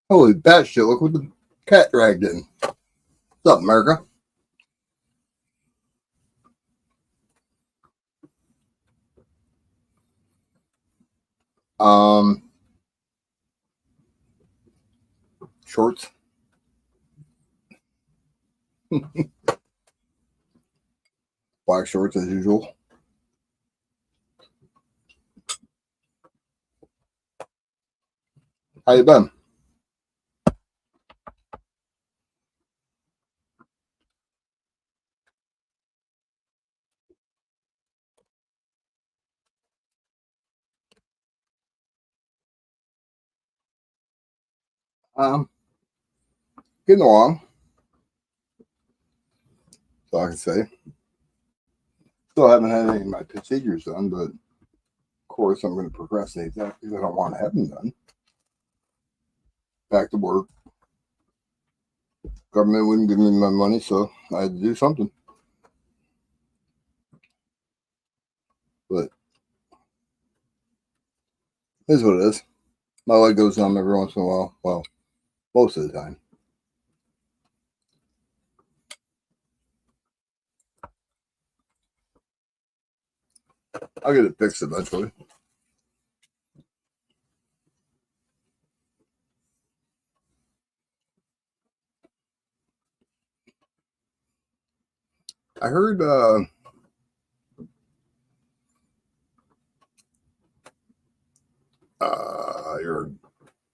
Holy bat shit, look what the cat dragged in. What's up, America? Um, Shorts. Black shorts as usual. How you been? Um, Getting along, so I can say. Still haven't had any of my procedures done, but of course I'm going to procrastinate that because I don't want to have them done. Back to work. Government wouldn't give me my money, so I had to do something. But it is what it is. My leg goes numb every once in a while. Well, most of the time. I'll get it fixed eventually. I heard you're a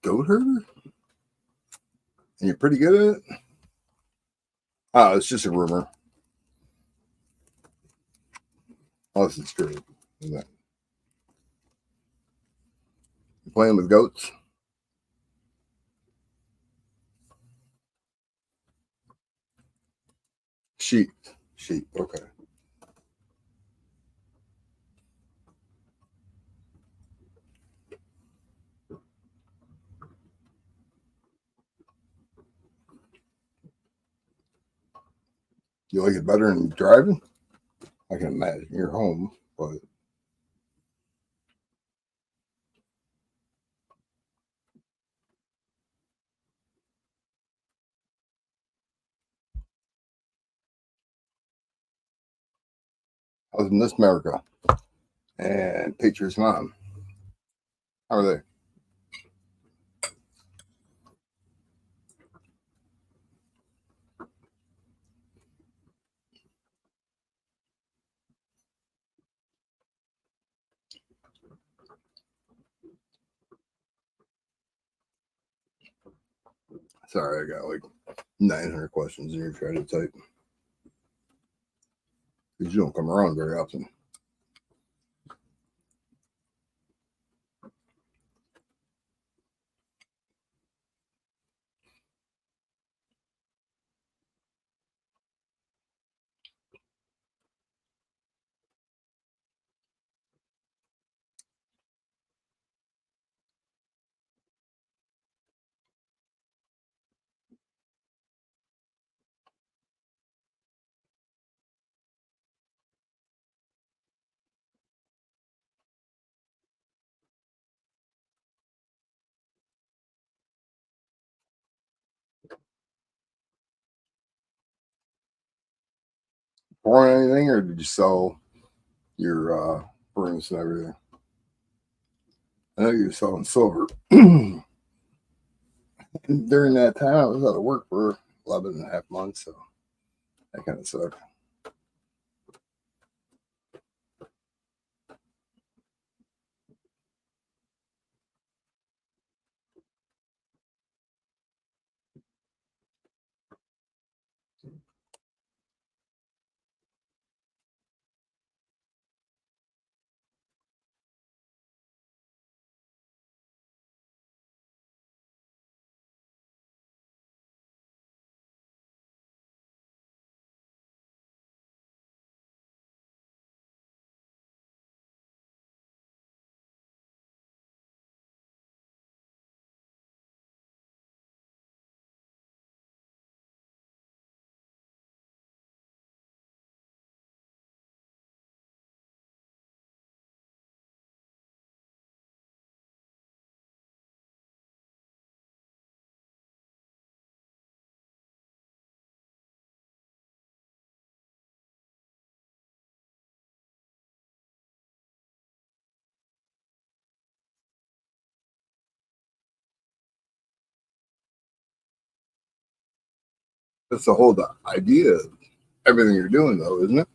goat herder and you're pretty good at it. Oh, it's just a rumor. Unless it's true. You're playing with goats? Sheep. Sheep. Okay. You like it better than driving? I can imagine you're home, but I was in Miss America and Patriots mom. How are they? Sorry, I got like 900 questions and you're trying to type because you don't come around very often. pouring anything, or did you sell your furnace and everything? I know you're selling silver. During that time, I was out of work for 11 and a half months, so that kind of sucked. That's the whole idea of everything you're doing, though, isn't it?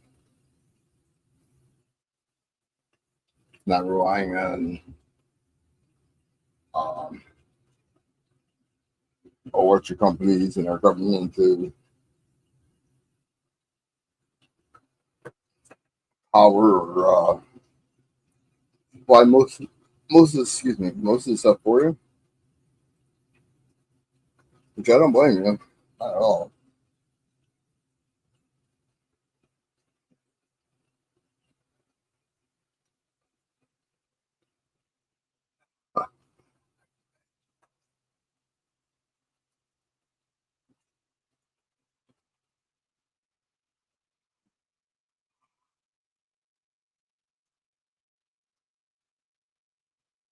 Not relying on um, electric companies and our government to power or buy most of the stuff for you, which I don't blame you, not at all.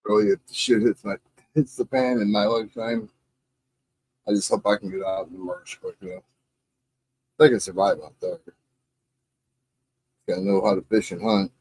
Really, if the shit hits the fan in my lifetime, I just hope I can get out in the marsh quick enough. I can survive out there. Gotta know how to fish and hunt.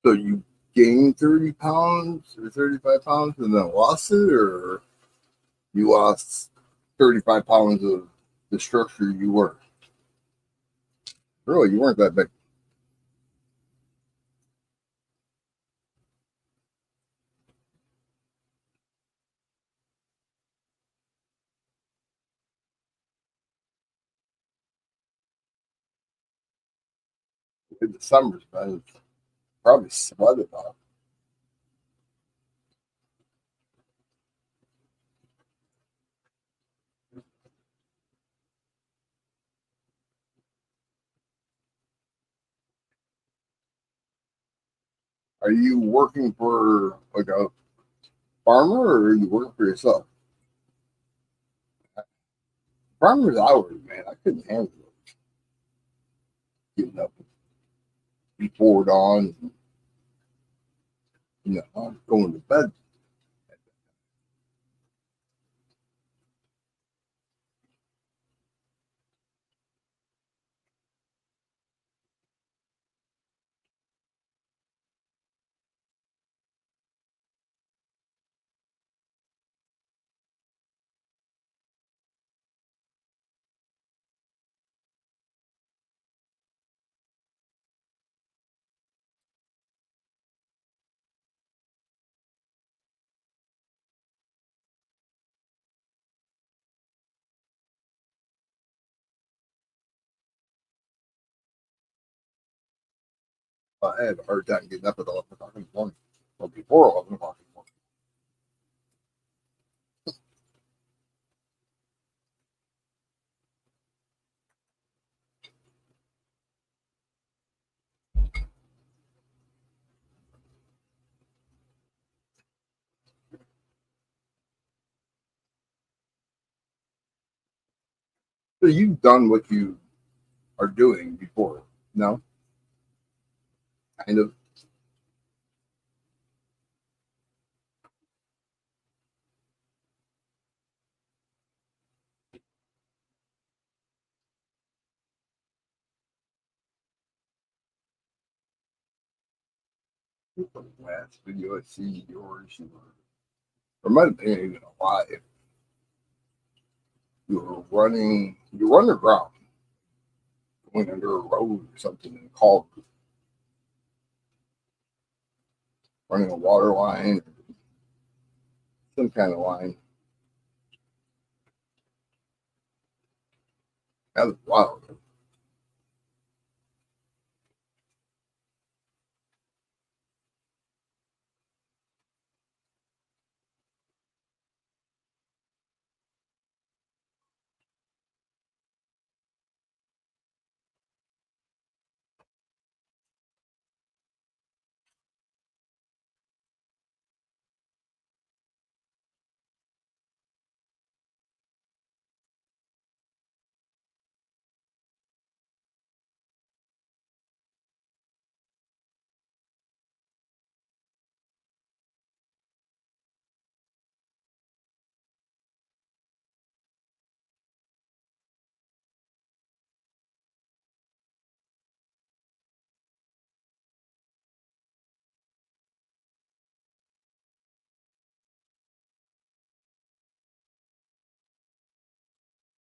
So you gained 30 pounds or 35 pounds and then lost it, or you lost 35 pounds of the structure you were? Really, you weren't that big. In the summers, man, probably sweated off. Are you working for like a farmer, or are you working for yourself? Farmer's hours, man, I couldn't handle it. Getting up before dawn, going to bed. I had a hard time getting up at 11 o'clock in the morning. Well, before 11 o'clock in the morning. So you've done what you are doing before, no? Kind of. The last video I see yours, or might have been even alive. You were running. You were underground, going under a road or something, and called running a water line, some kind of line. That was wild.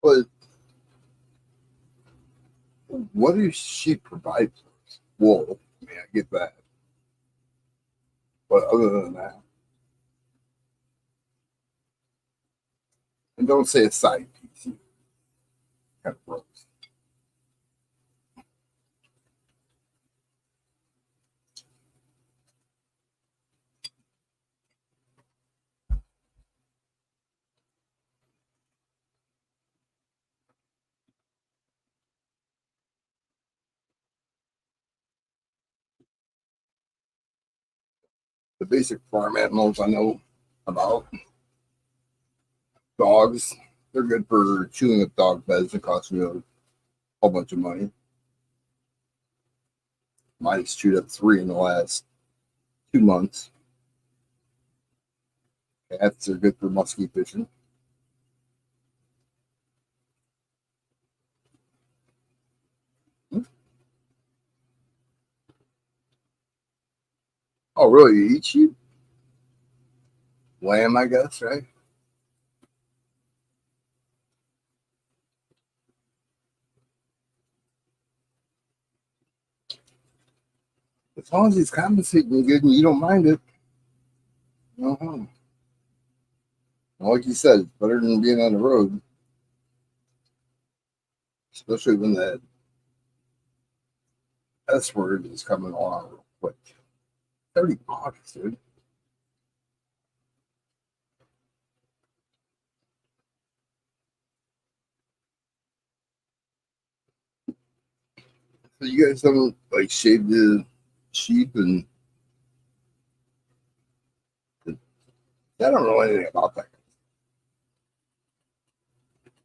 But what does she provide for us? Wool. I mean, I get that. But other than that, and don't say a side piece. You kind of gross. The basic farm animals I know about dogs. They're good for chewing up dog beds. It costs me a whole bunch of money. Mine's chewed up three in the last 2 months. Cats are good for musky fishing. Oh, really? You eat sheep? Lamb, I guess, right? As long as he's compensating you good and you don't mind it. Uh-huh. Like you said, it's better than being on the road, especially when that S word is coming along real quick. 30 bucks, dude. So you guys haven't like shaved the sheep and I don't know anything about that.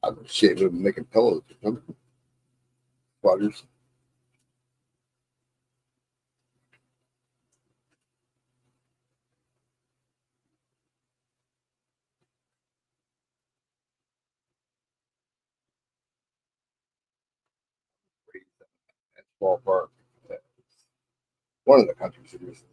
I'm shaving them, making pillows. Squatters. That's ballpark. One of the countries it is.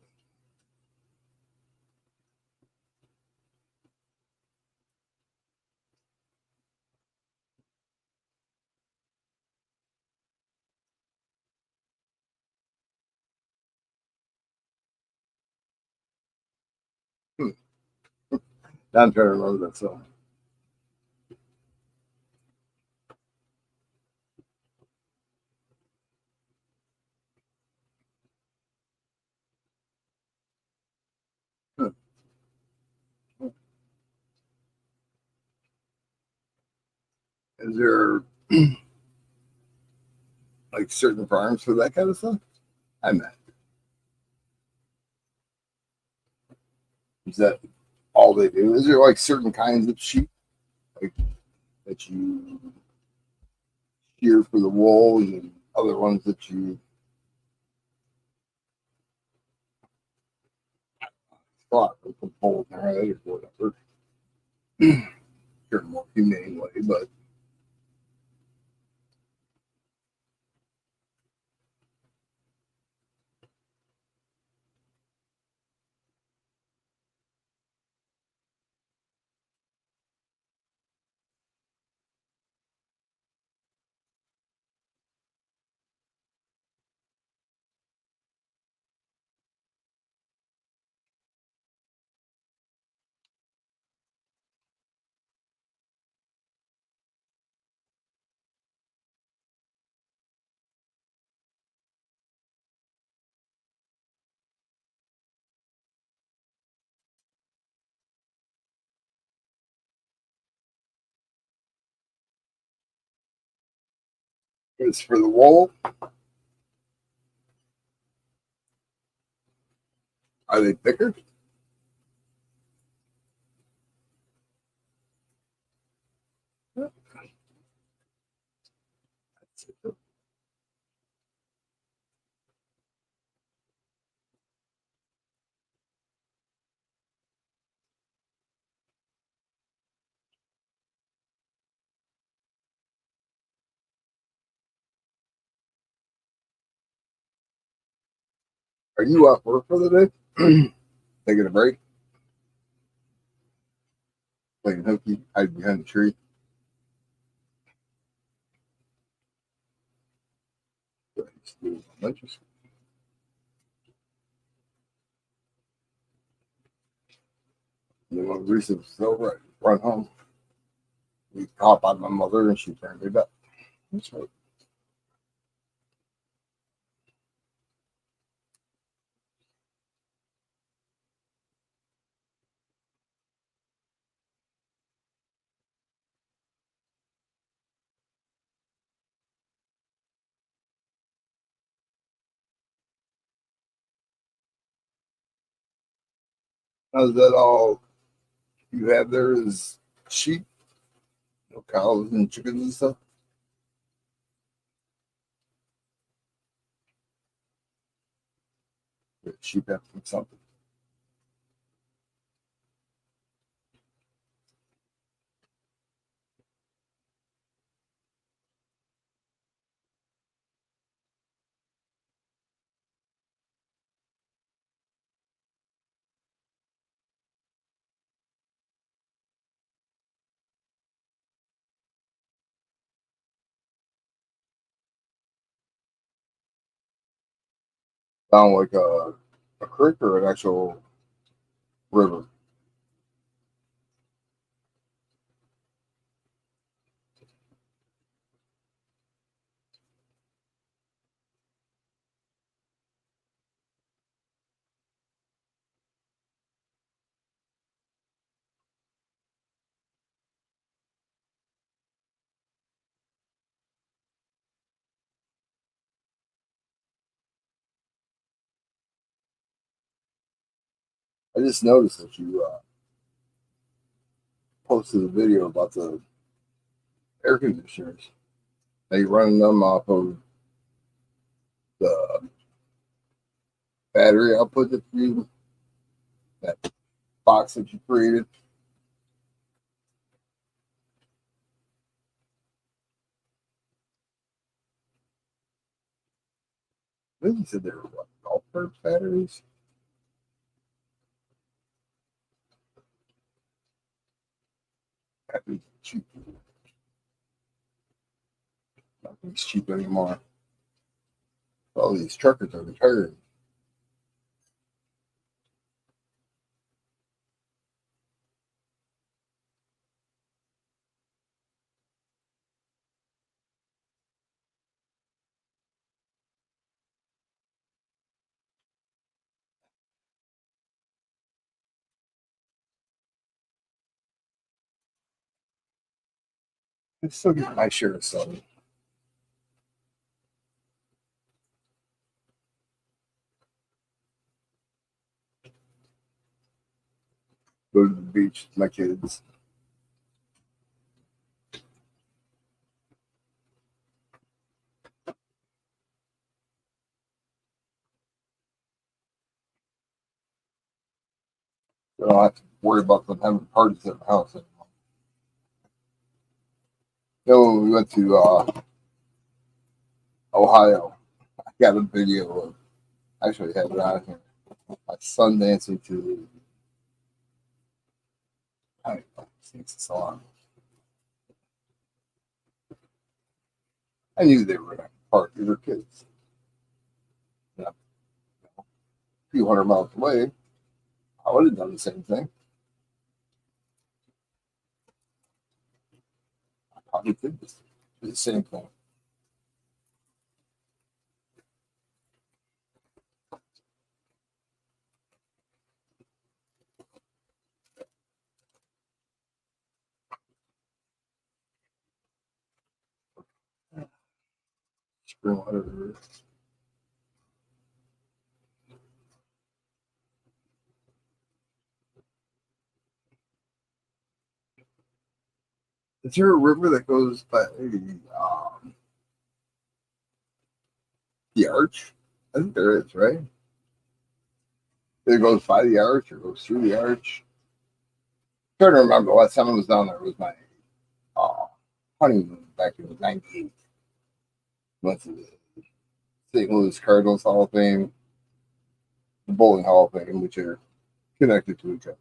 Hmm. Now I'm trying to remember that song. Hmm. Is there like certain farms for that kind of stuff? I meant, is that all they do? Is there like certain kinds of sheep like that you shear for the wool and other ones that you thought with the bolt and or whatever. Sure, more humane way, but as for the wool, are they thicker? Are you off work for the day? Taking a break? Playing hooky, hide behind the tree? Lunches. And then when Reese was over, I run home. We hop on my mother and she turned it up. That's right. How's that all you have there is sheep, no cows and chickens and stuff? But sheep have to eat something. Down like a creek or an actual river. I just noticed that you posted a video about the air conditioners. They running them off of the battery output that you that box that you created. I think you said they were what, golf cart batteries? Batteries are cheap. Nothing's cheap anymore. All these truckers are retired. I still get my share of something. Go to the beach with my kids. You don't have to worry about them having parties at the house anymore. You know, when we went to Ohio, I got a video of, actually have it on here, my son dancing to, I don't know, it's a song. I knew they were going to party, they were kids. You know, a few hundred miles away, I would have done the same thing. I probably did the same thing. Spring water. Is there a river that goes by the arch? I think there is, right? It goes by the arch or goes through the arch. I'm trying to remember last time I was down there was my uh, honeymoon back in '98. Went to the St. Louis Cardinals Hall of Fame, the Bowling Hall of Fame, which are connected to each other.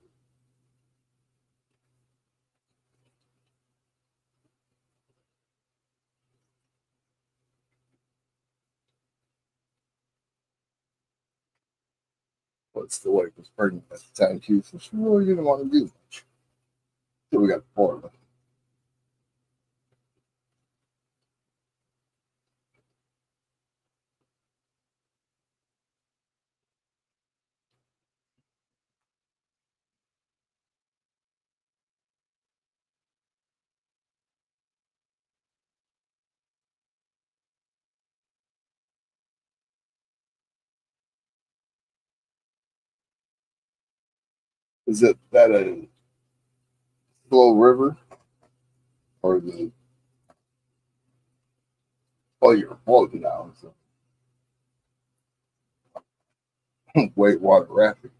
But still, like, was pregnant at the time too, so she really didn't want to do much. So we got to Florida. Is it that a slow river or the you're floating down? So whitewater rafting.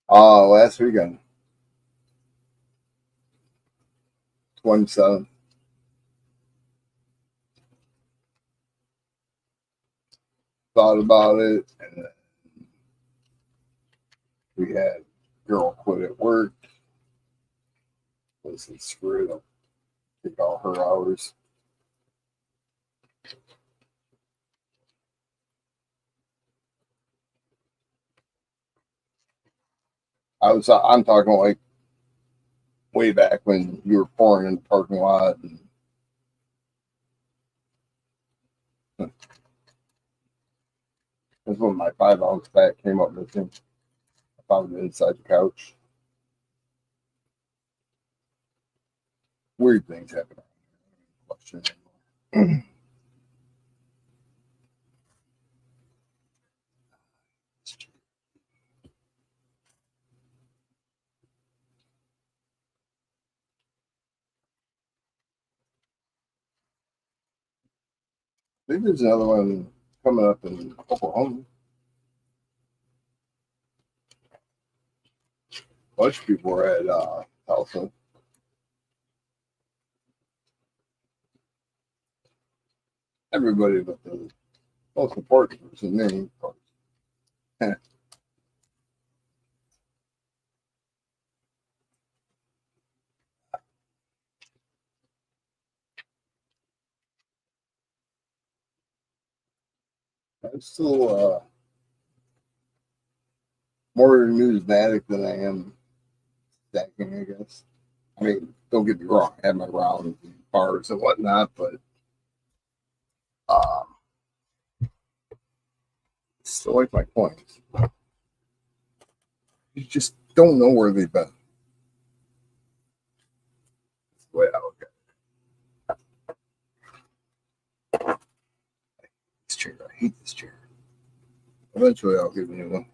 Last weekend, 27th. Thought about it, and we had a girl quit at work. Listen, screw it, I'll take all her hours. I'm talking like way back when you were pouring in the parking lot, and that's when my 5 ounce pack came up missing. I found it inside the couch. Weird things happen. Question. I think there's another one coming up in Oklahoma. A bunch of people were at Tulsa. Everybody but the most important person, me, of course. I'm still more newsmatic than I am stacking, I guess. I mean, don't get me wrong, I have my rounds and bars and whatnot, but um, still like my coins. You just don't know where they've been. That's the way I look at this chair. I hate this chair. Eventually, I'll get a new one.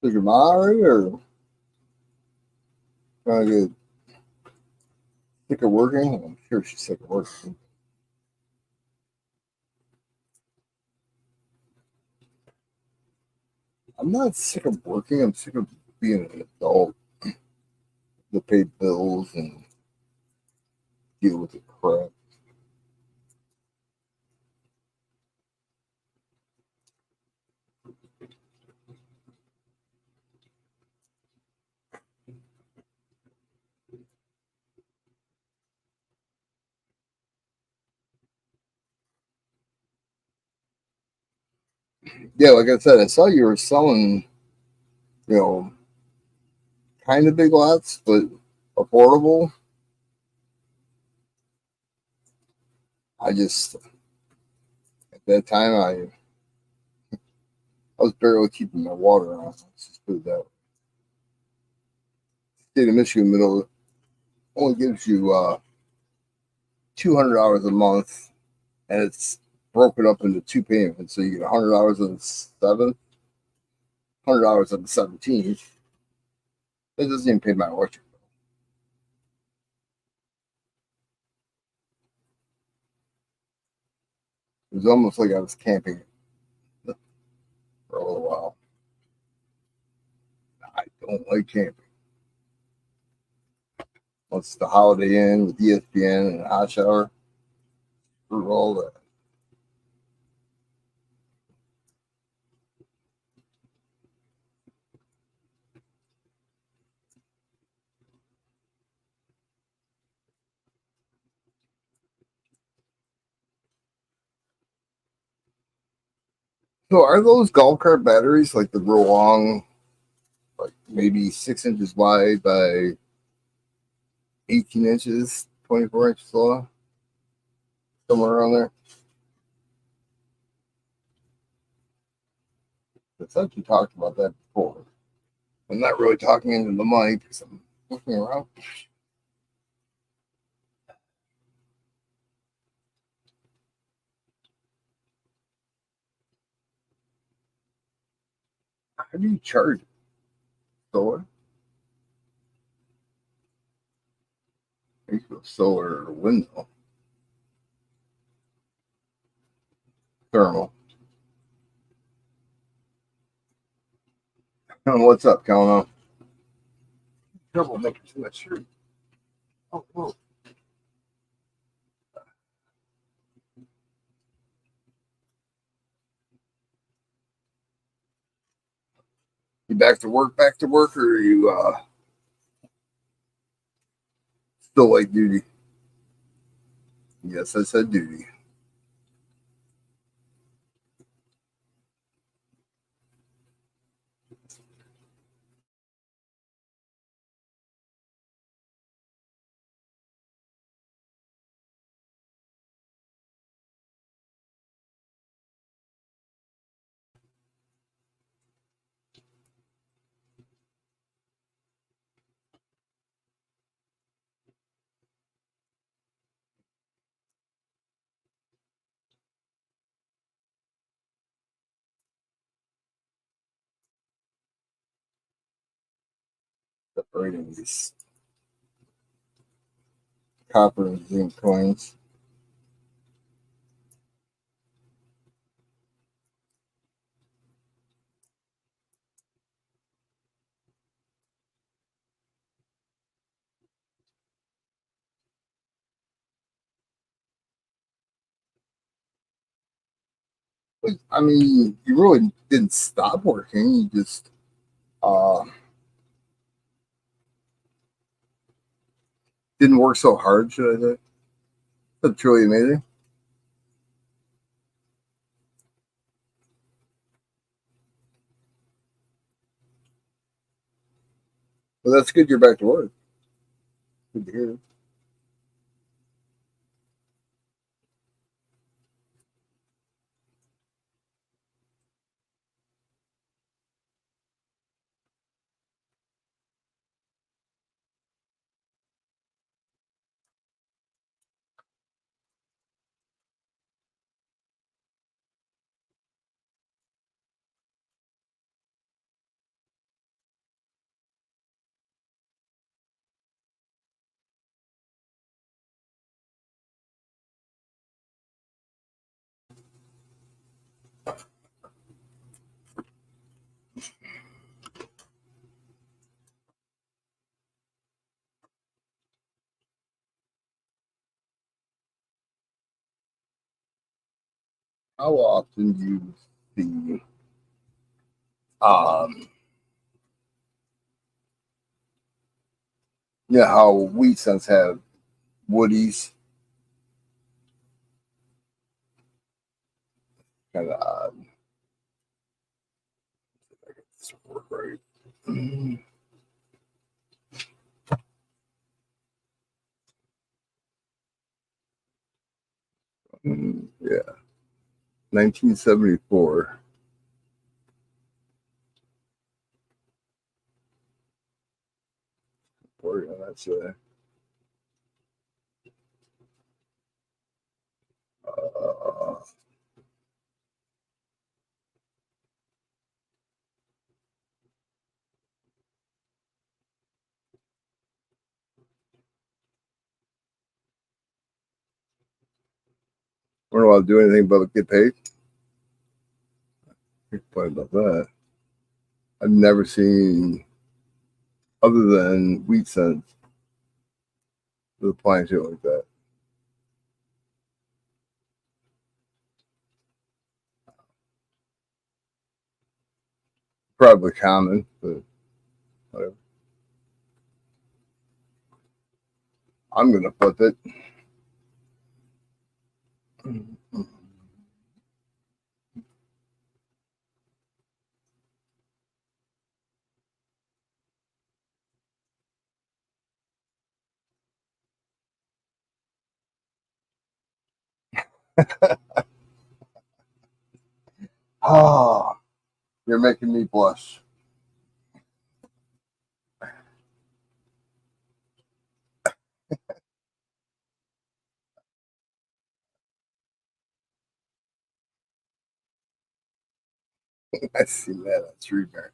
Is your mom already, or trying to get sick of working? I'm sure she's sick of working. I'm not sick of working. I'm sick of being an adult to pay bills and deal with the crap. Yeah, like I said, I saw you were selling, you know, kind of big lots, but affordable. I just at that time I was barely keeping my water on. Let's just put it that way. State of Michigan middle only gives you $200 a month, and it's broken up into two payments. So you get $100 on the 7th, $100 on the 17th. It doesn't even pay my electric. It was almost like I was camping for a little while. I don't like camping. Once the Holiday Inn with ESPN and a hot shower, through all that. So are those golf cart batteries like the real long, like maybe 6 inches wide by 18 inches, 24 inches long, somewhere around there? I thought you talked about that before. I'm not really talking into the mic because I'm looking around. How do you charge it? Solar? You go solar or windmill, thermal. What's up, Calno? Trouble making too much shirt. Oh, whoa. You back to work, or are you still like duty? Yes, I said duty. Separating these copper and zinc coins. But, I mean, you really didn't stop working. You just uh, didn't work so hard, should I say? That's truly amazing. Well, that's good. You're back to work. Good to hear. How often do you see um you know how wheat scents have woodies, kind of odd. I get this to work right. Yeah, 1974. Or, yeah, that's uh, I don't want to do anything but get paid. Complain about that. I've never seen other than wheat scents with applying shit like that. Probably common, but whatever. I'm gonna flip it. Oh, you're making me blush. I see that on Tree Bears.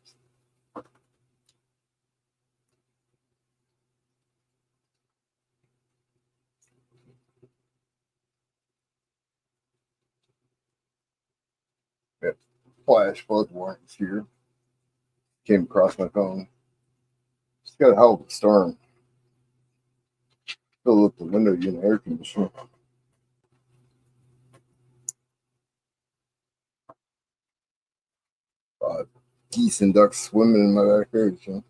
Yeah. Flash flood warnings here. Came across my phone. It's got a hell of a storm. Fill up the window unit air conditioner. Uh, Geese and ducks swimming in my backyard. So.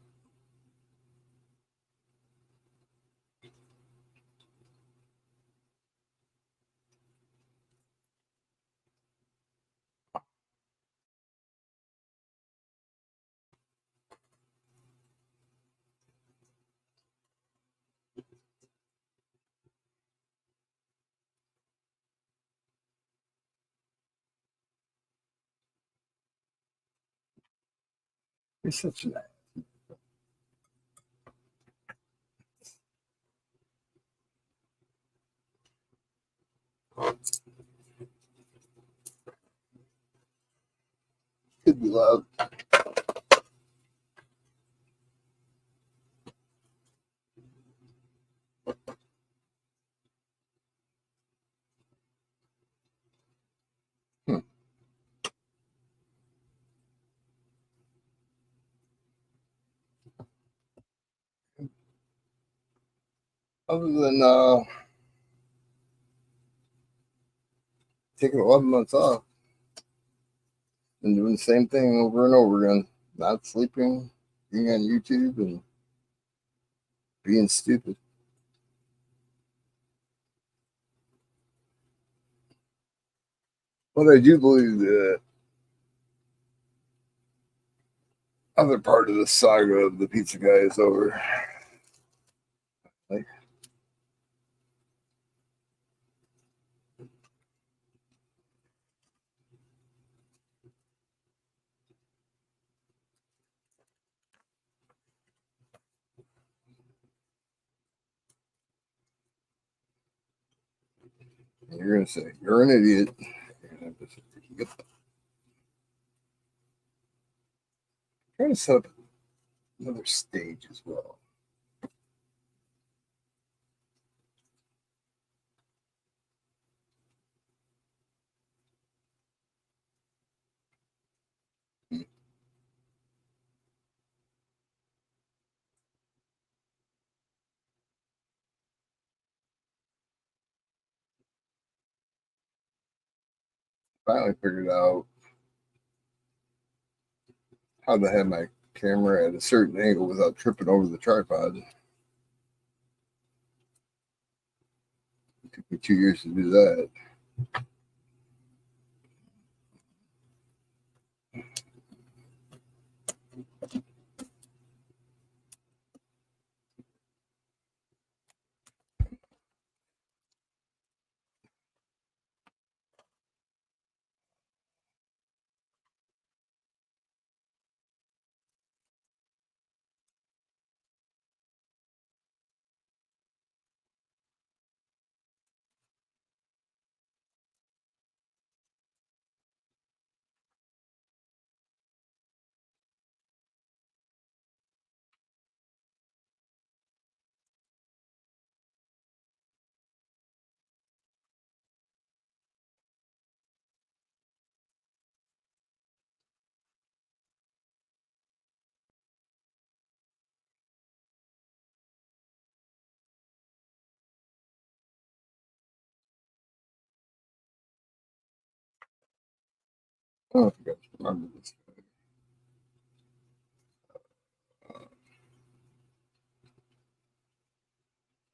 You're such an could be loud. Hmm. Other than taking 11 months off and doing the same thing over and over again, not sleeping, being on YouTube, and being stupid. But I do believe the other part of the saga of the pizza guy is over. Like, you're gonna say you're an idiot. You're trying to set up another stage as well. finally figured out how to have my camera at a certain angle without tripping over the tripod. It took me 2 years to do that. I don't know if you guys remember this guy.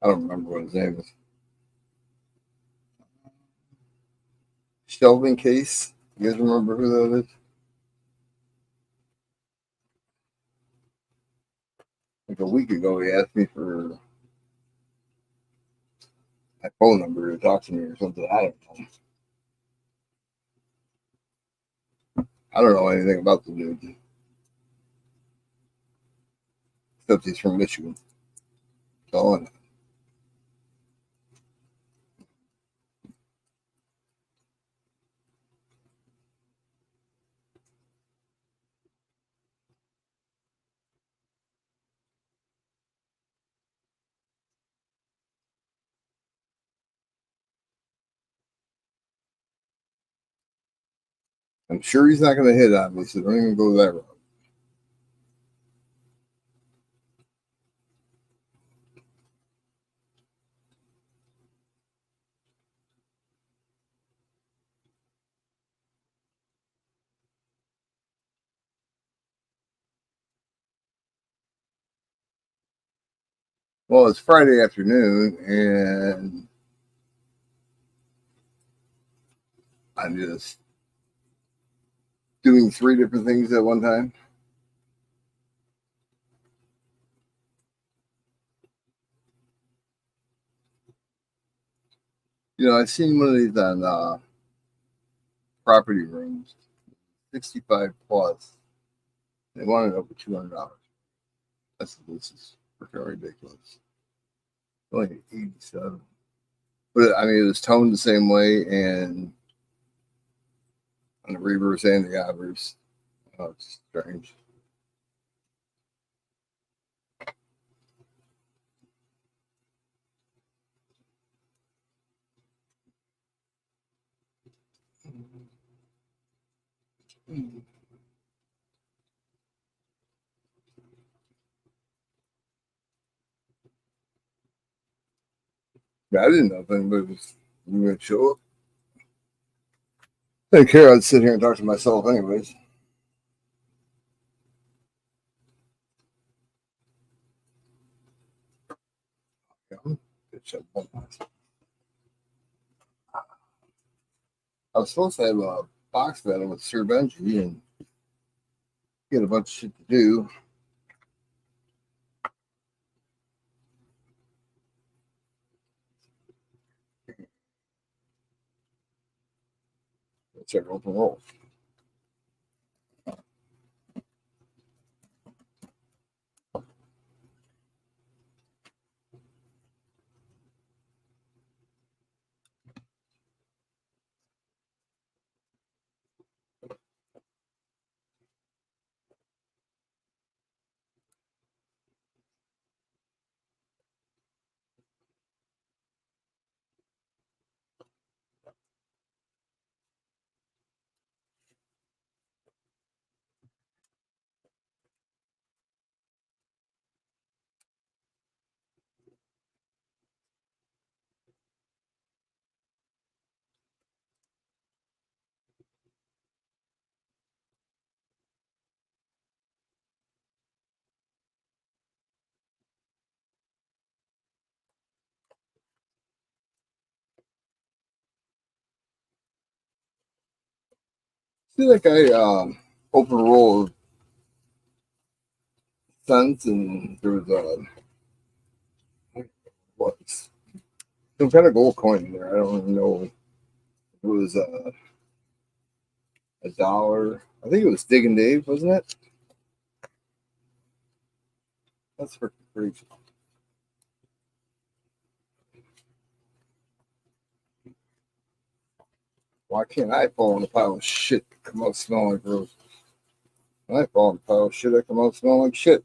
I don't remember what his name is. Shelving Case. You guys remember who that is? Like a week ago, he asked me for my phone number to talk to me or something. I don't know. I don't know anything about the dude, except he's from Michigan. That's all I know. I'm sure he's not going to hit on me, so don't even go that route. Well, it's Friday afternoon, and I'm just doing 3 different things at one time. You know, I've seen one of these on property rooms, 65 plus. They wanted over $200. This is freaking ridiculous. Only 87. But I mean, it was toned the same way, and on the reverse and the obverse. Oh, it's strange. Yeah, I didn't know if anybody was going to show up. I didn't care. I'd sit here and talk to myself, anyways. Yeah, I was supposed to have a box battle with Sir Benji and get a bunch of shit to do. It's our open roll. feel like I opened a roll of cents and there was what's some kind of gold coin in there. I don't even know if it was a dollar. I think it was Digging Dave, wasn't it? That's freaking crazy. Why can't I fall in a pile of shit that come out smelling like gross? When I fall in a pile of shit, I come out smelling like shit.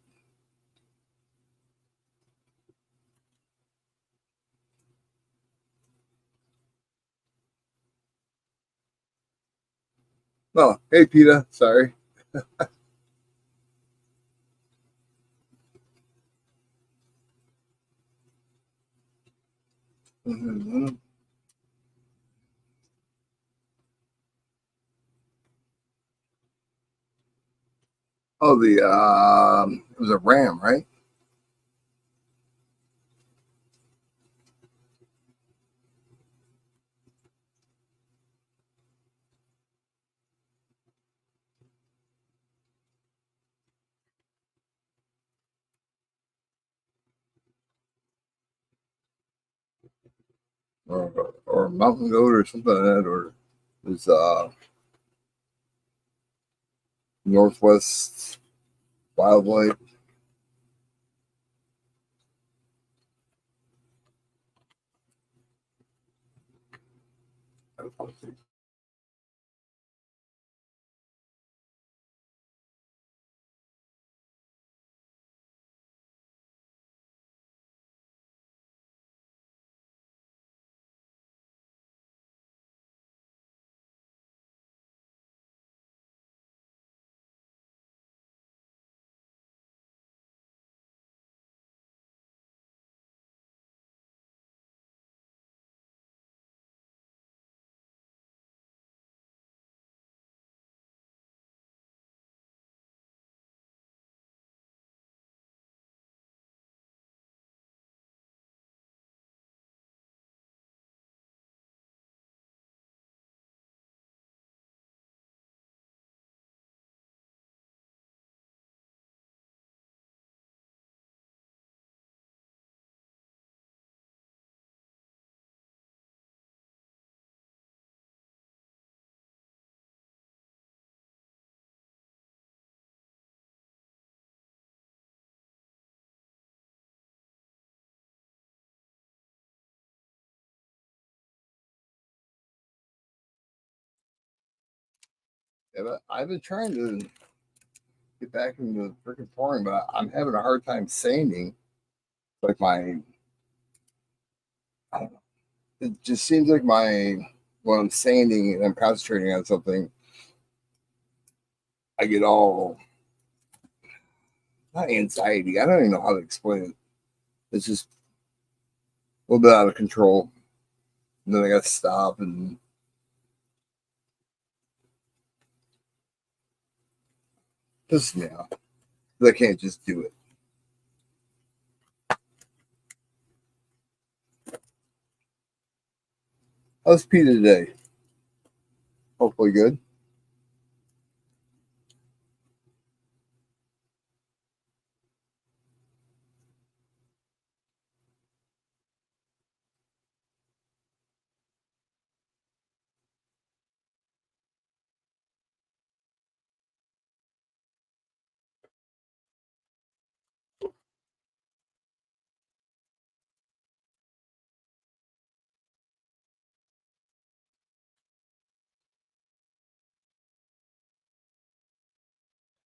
Oh, hey, PETA. Sorry. Mhm. Oh, it was a ram, right? Or a mountain goat or something like that, or it was Northwest Wildlife. Yeah, but I've been trying to get back into freaking pouring, but I'm having a hard time sanding. Like I don't know. It just seems like when I'm sanding and I'm concentrating on something, I get all not anxiety. I don't even know how to explain it. It's just a little bit out of control. And then I got to stop and just yeah, I can't just do it. How's Peter today? Hopefully good.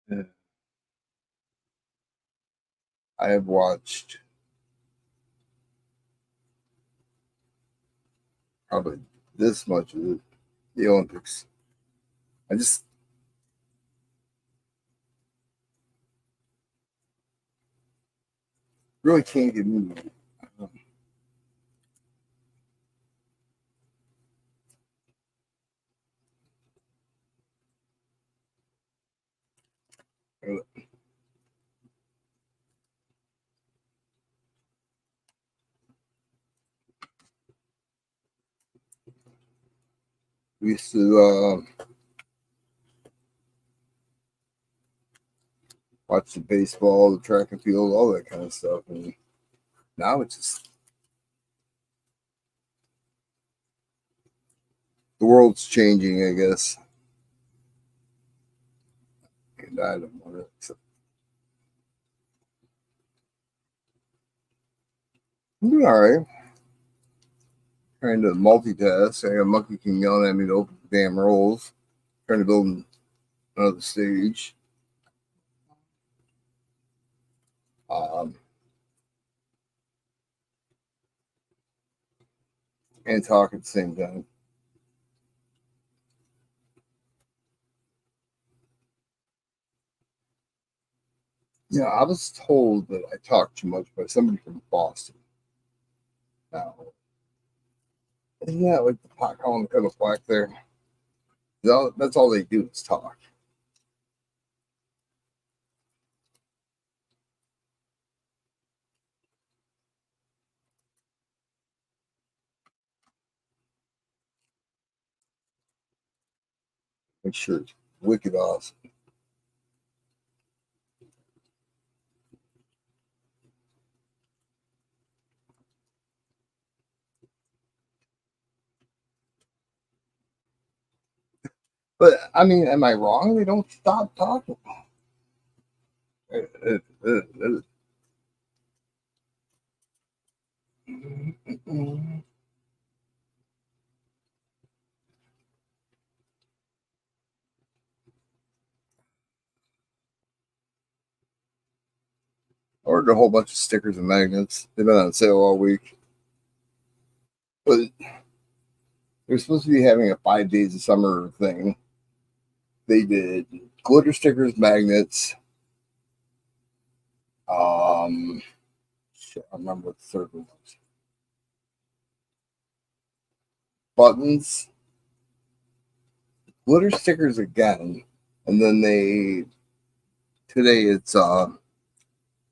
Yeah. I have watched probably this much of the Olympics. I just really can't get into it. We used to watch the baseball, the track and field, all that kind of stuff. And now it's just the world's changing, I guess. And I don't want to accept. I'm doing all right. Trying to multitask. I got a Monkey King yelling at me to open the damn rolls. Trying to build another stage. And talk at the same time. Yeah, I was told that I talk too much by somebody from Boston. Now, isn't that like the pot calling the kettle black there? That's all they do is talk. Make sure it's wicked awesome. But I mean, am I wrong? They don't stop talking. Ordered a whole bunch of stickers and magnets. They've been on sale all week. But they're supposed to be having a 5 days of summer thing. They did glitter stickers, magnets. Shit, I remember what the third one was. Buttons, glitter stickers again, and then today it's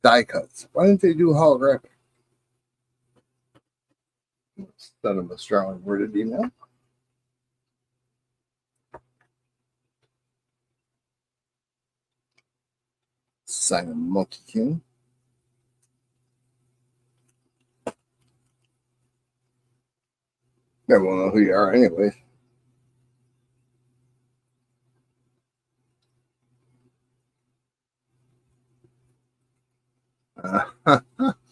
die cuts. Why didn't they do holographic? Send them a strongly worded email. Sign a Monkey King. Never will know who you are anyway.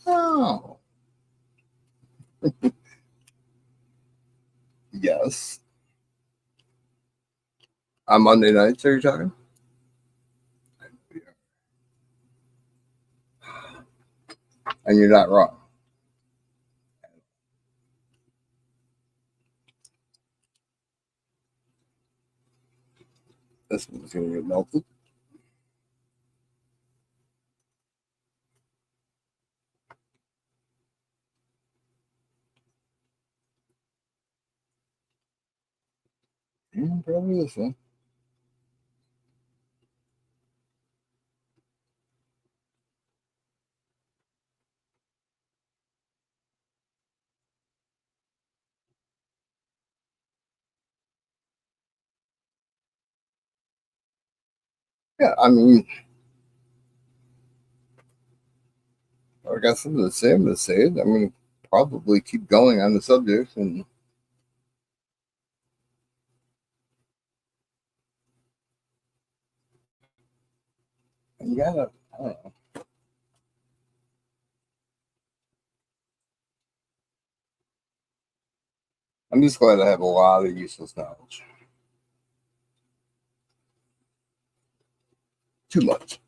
Oh. Yes. On Monday nights, are you talking? And you're not wrong. This one's going to get melted. And probably this one. Yeah, I mean, I got something to say. I'm going to say it. I'm going to probably keep going on the subject. And you got to, I don't know. I'm just glad I have a lot of useless knowledge. Too much.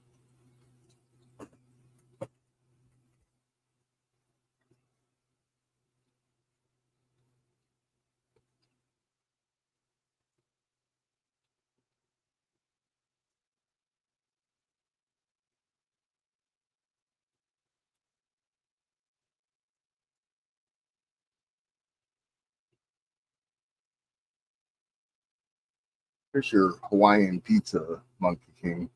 Here's your Hawaiian pizza, Monkey King.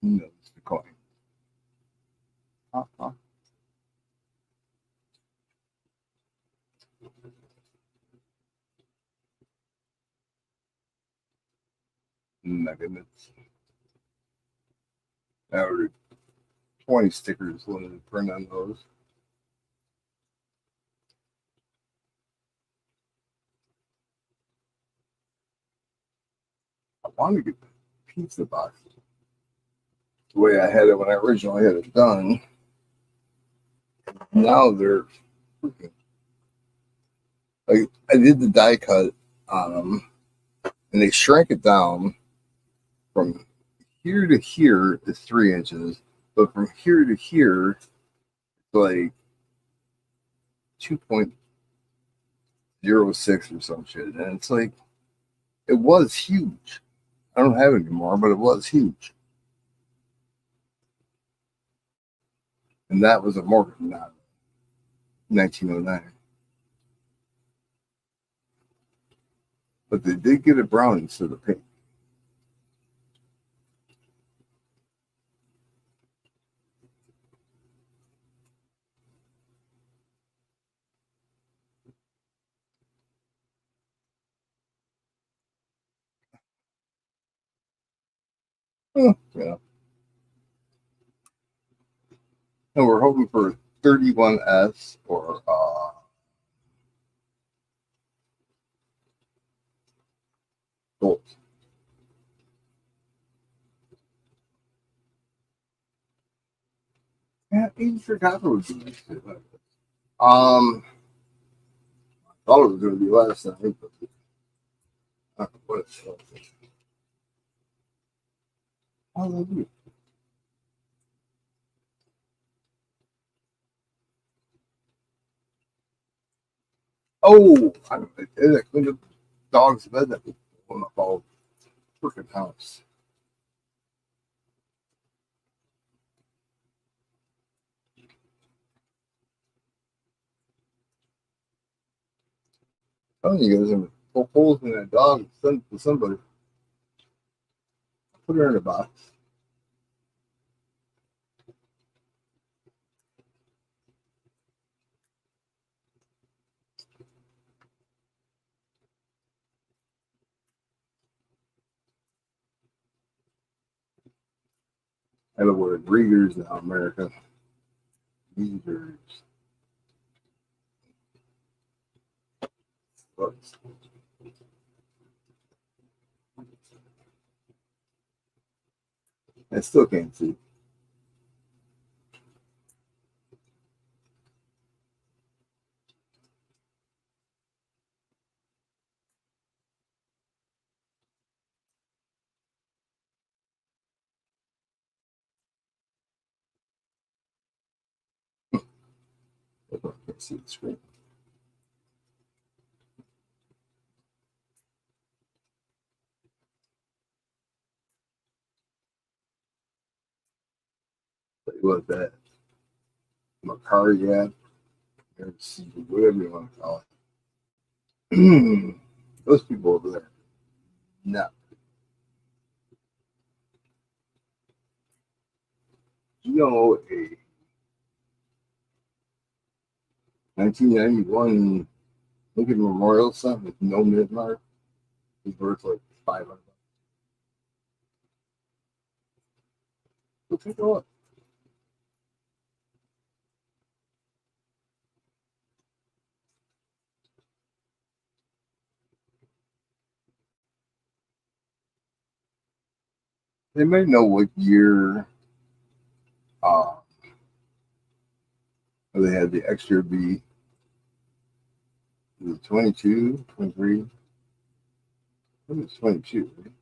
Who knows the coin? Uh-huh. My goodness. I ordered 20 stickers limited print on those. I wanted to get the pizza boxes the way I had it when I originally had it done. Now they're freaking, like, I did the die cut on them and they shrank it down from here to here is 3 inches, but from here to here, it's like 2.06 or some shit. And it's like, it was huge. I don't have it anymore, but it was huge. And that was a Morgan, not 1909. But they did get it brown instead of pink. Yeah. And we're hoping for 31S or gold. Yeah, I forgot it was doing this shit like this. Thought it was going to be last night, but what it's Hallelujah. Oh, I cleaned up the dog's bed that was pulling up all freaking house. I'm telling you guys, I'm poke holes in that dog and send it to somebody. Put her in a box. I know we're breeders now, America. Breeders. Books. I still can't see. I can't see the screen. Tell you what, that Macariad, whatever you want to call it. Those people over there, no. You know, a 1991 Lincoln Memorial son with no mid mark is worth like 500. Go take a look. They may know what year uh, they had the extra B. Was it 22, 23? I think it's 22. Right?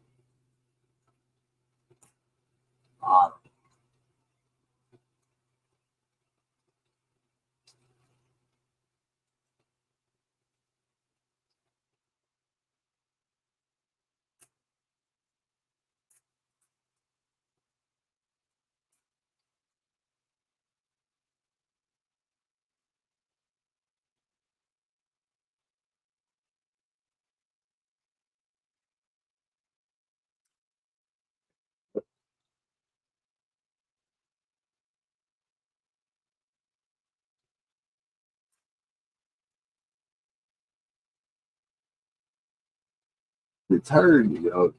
It's hard, you know,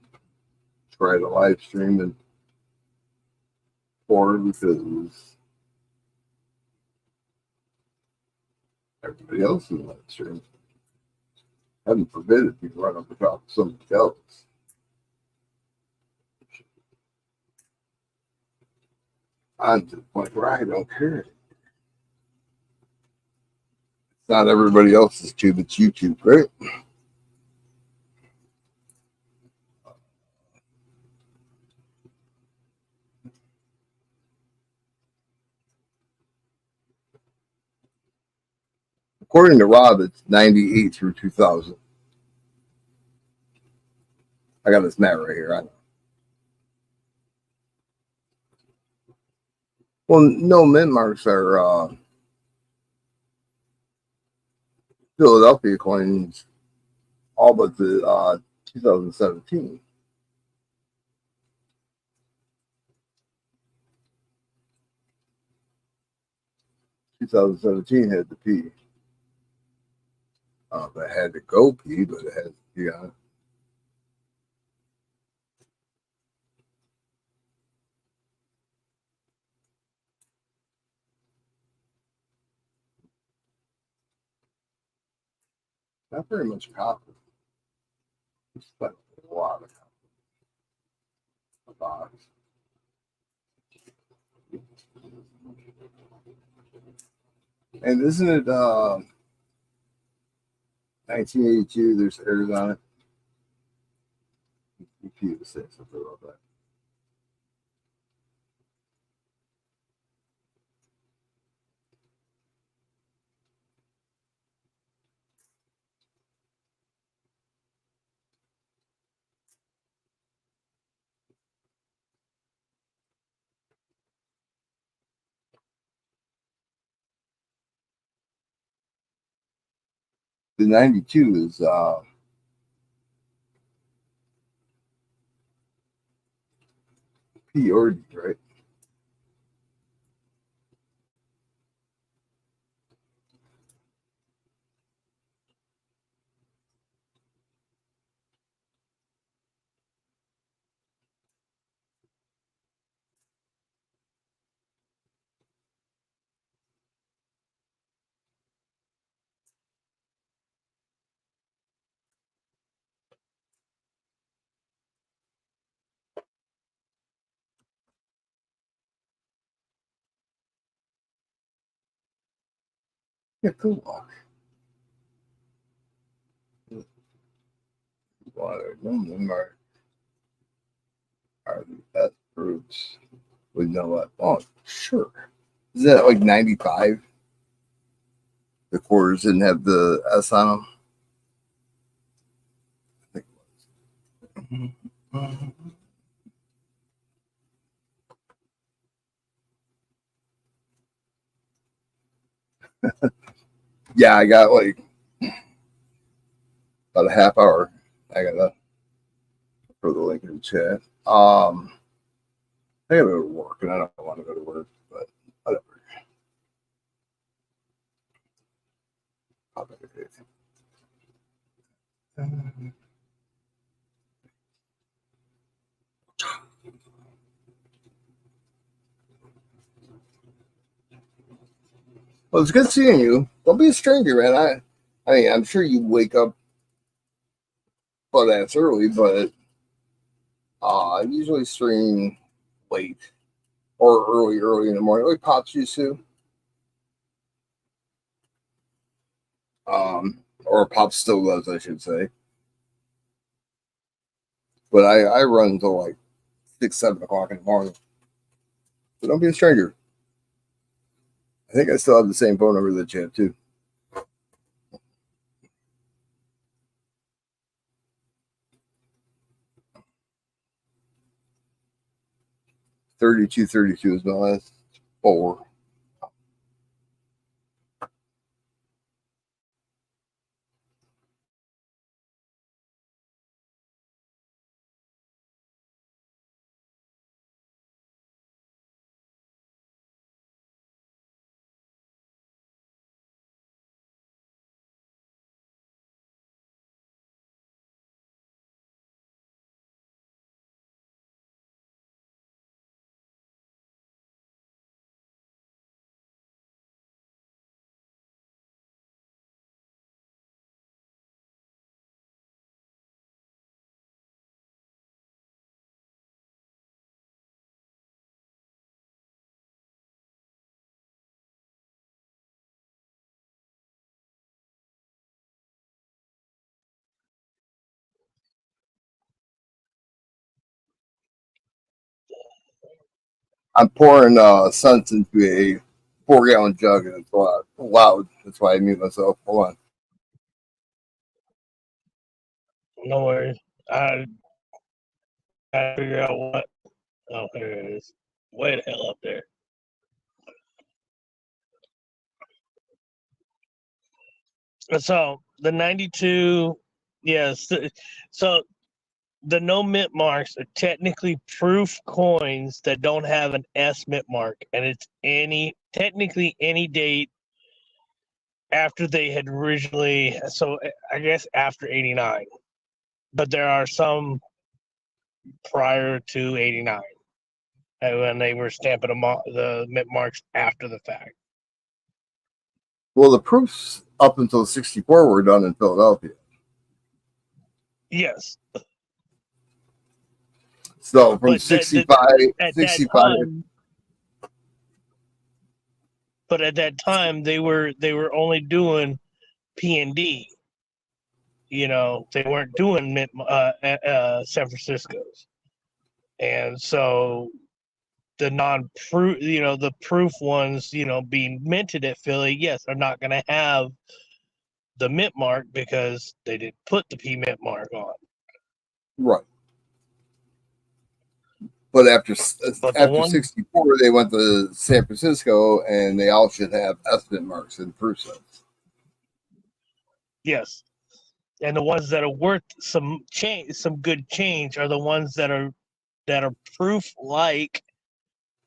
try to live stream and for because everybody else is live stream. Heaven forbid if you run up the top of somebody else. I'm to the point where I don't care. It's not everybody else's tube, it's YouTube, right? According to Rob, it's 98 through 2000. I got this map right here. I know. Well, no, min marks are Philadelphia coins, all but the 2017. 2017 had the P. It had the Go P, but it had the P on it. Not very much copper. It's like a lot of copper. A box. And isn't it 1982? There's errors on it. You to say something about that. The 92 is P or D, right? Yeah, cool. Water, none of them are the best fruits. We know what? Oh, sure. Is that like 95? The quarters didn't have the S on them. I think it was. Yeah, I got like about a half hour. I gotta throw the link in the chat. I gotta go to work, and I don't want to go to work, but whatever. Well, it's good seeing you. Don't be a stranger, man. I mean, I'm sure you wake up butt ass early, but I usually stream late or early in the morning, like Pops used to. Or Pops still does, I should say. But I run until like 6, 7 o'clock in the morning. So don't be a stranger. I think I still have the same phone number that you have too. 3232 is my last 4. I'm pouring Suns into a 4-gallon jug, and it's loud. That's why I mute myself. Hold on. No worries. I gotta figure out what. Oh, here it is. Way the hell up there. So the 92, yes. So the no mint marks are technically proof coins that don't have an S mint mark, and it's technically any date after they had originally. So I guess after 89, but there are some prior to 89 when they were stamping the mint marks after the fact. Well, the proofs up until 64 were done in Philadelphia. Yes. So from 65, at 65. That time, but at that time they were only doing P&D. You know, they weren't doing San Francisco's, and so the non-proof, the proof ones, being minted at Philly, yes, are not going to have the mint mark because they didn't put the P mint mark on. Right. But after 64, they went to San Francisco, and they all should have S-mint marks and proof sets. Yes, and the ones that are worth some good change, are the ones that are proof like,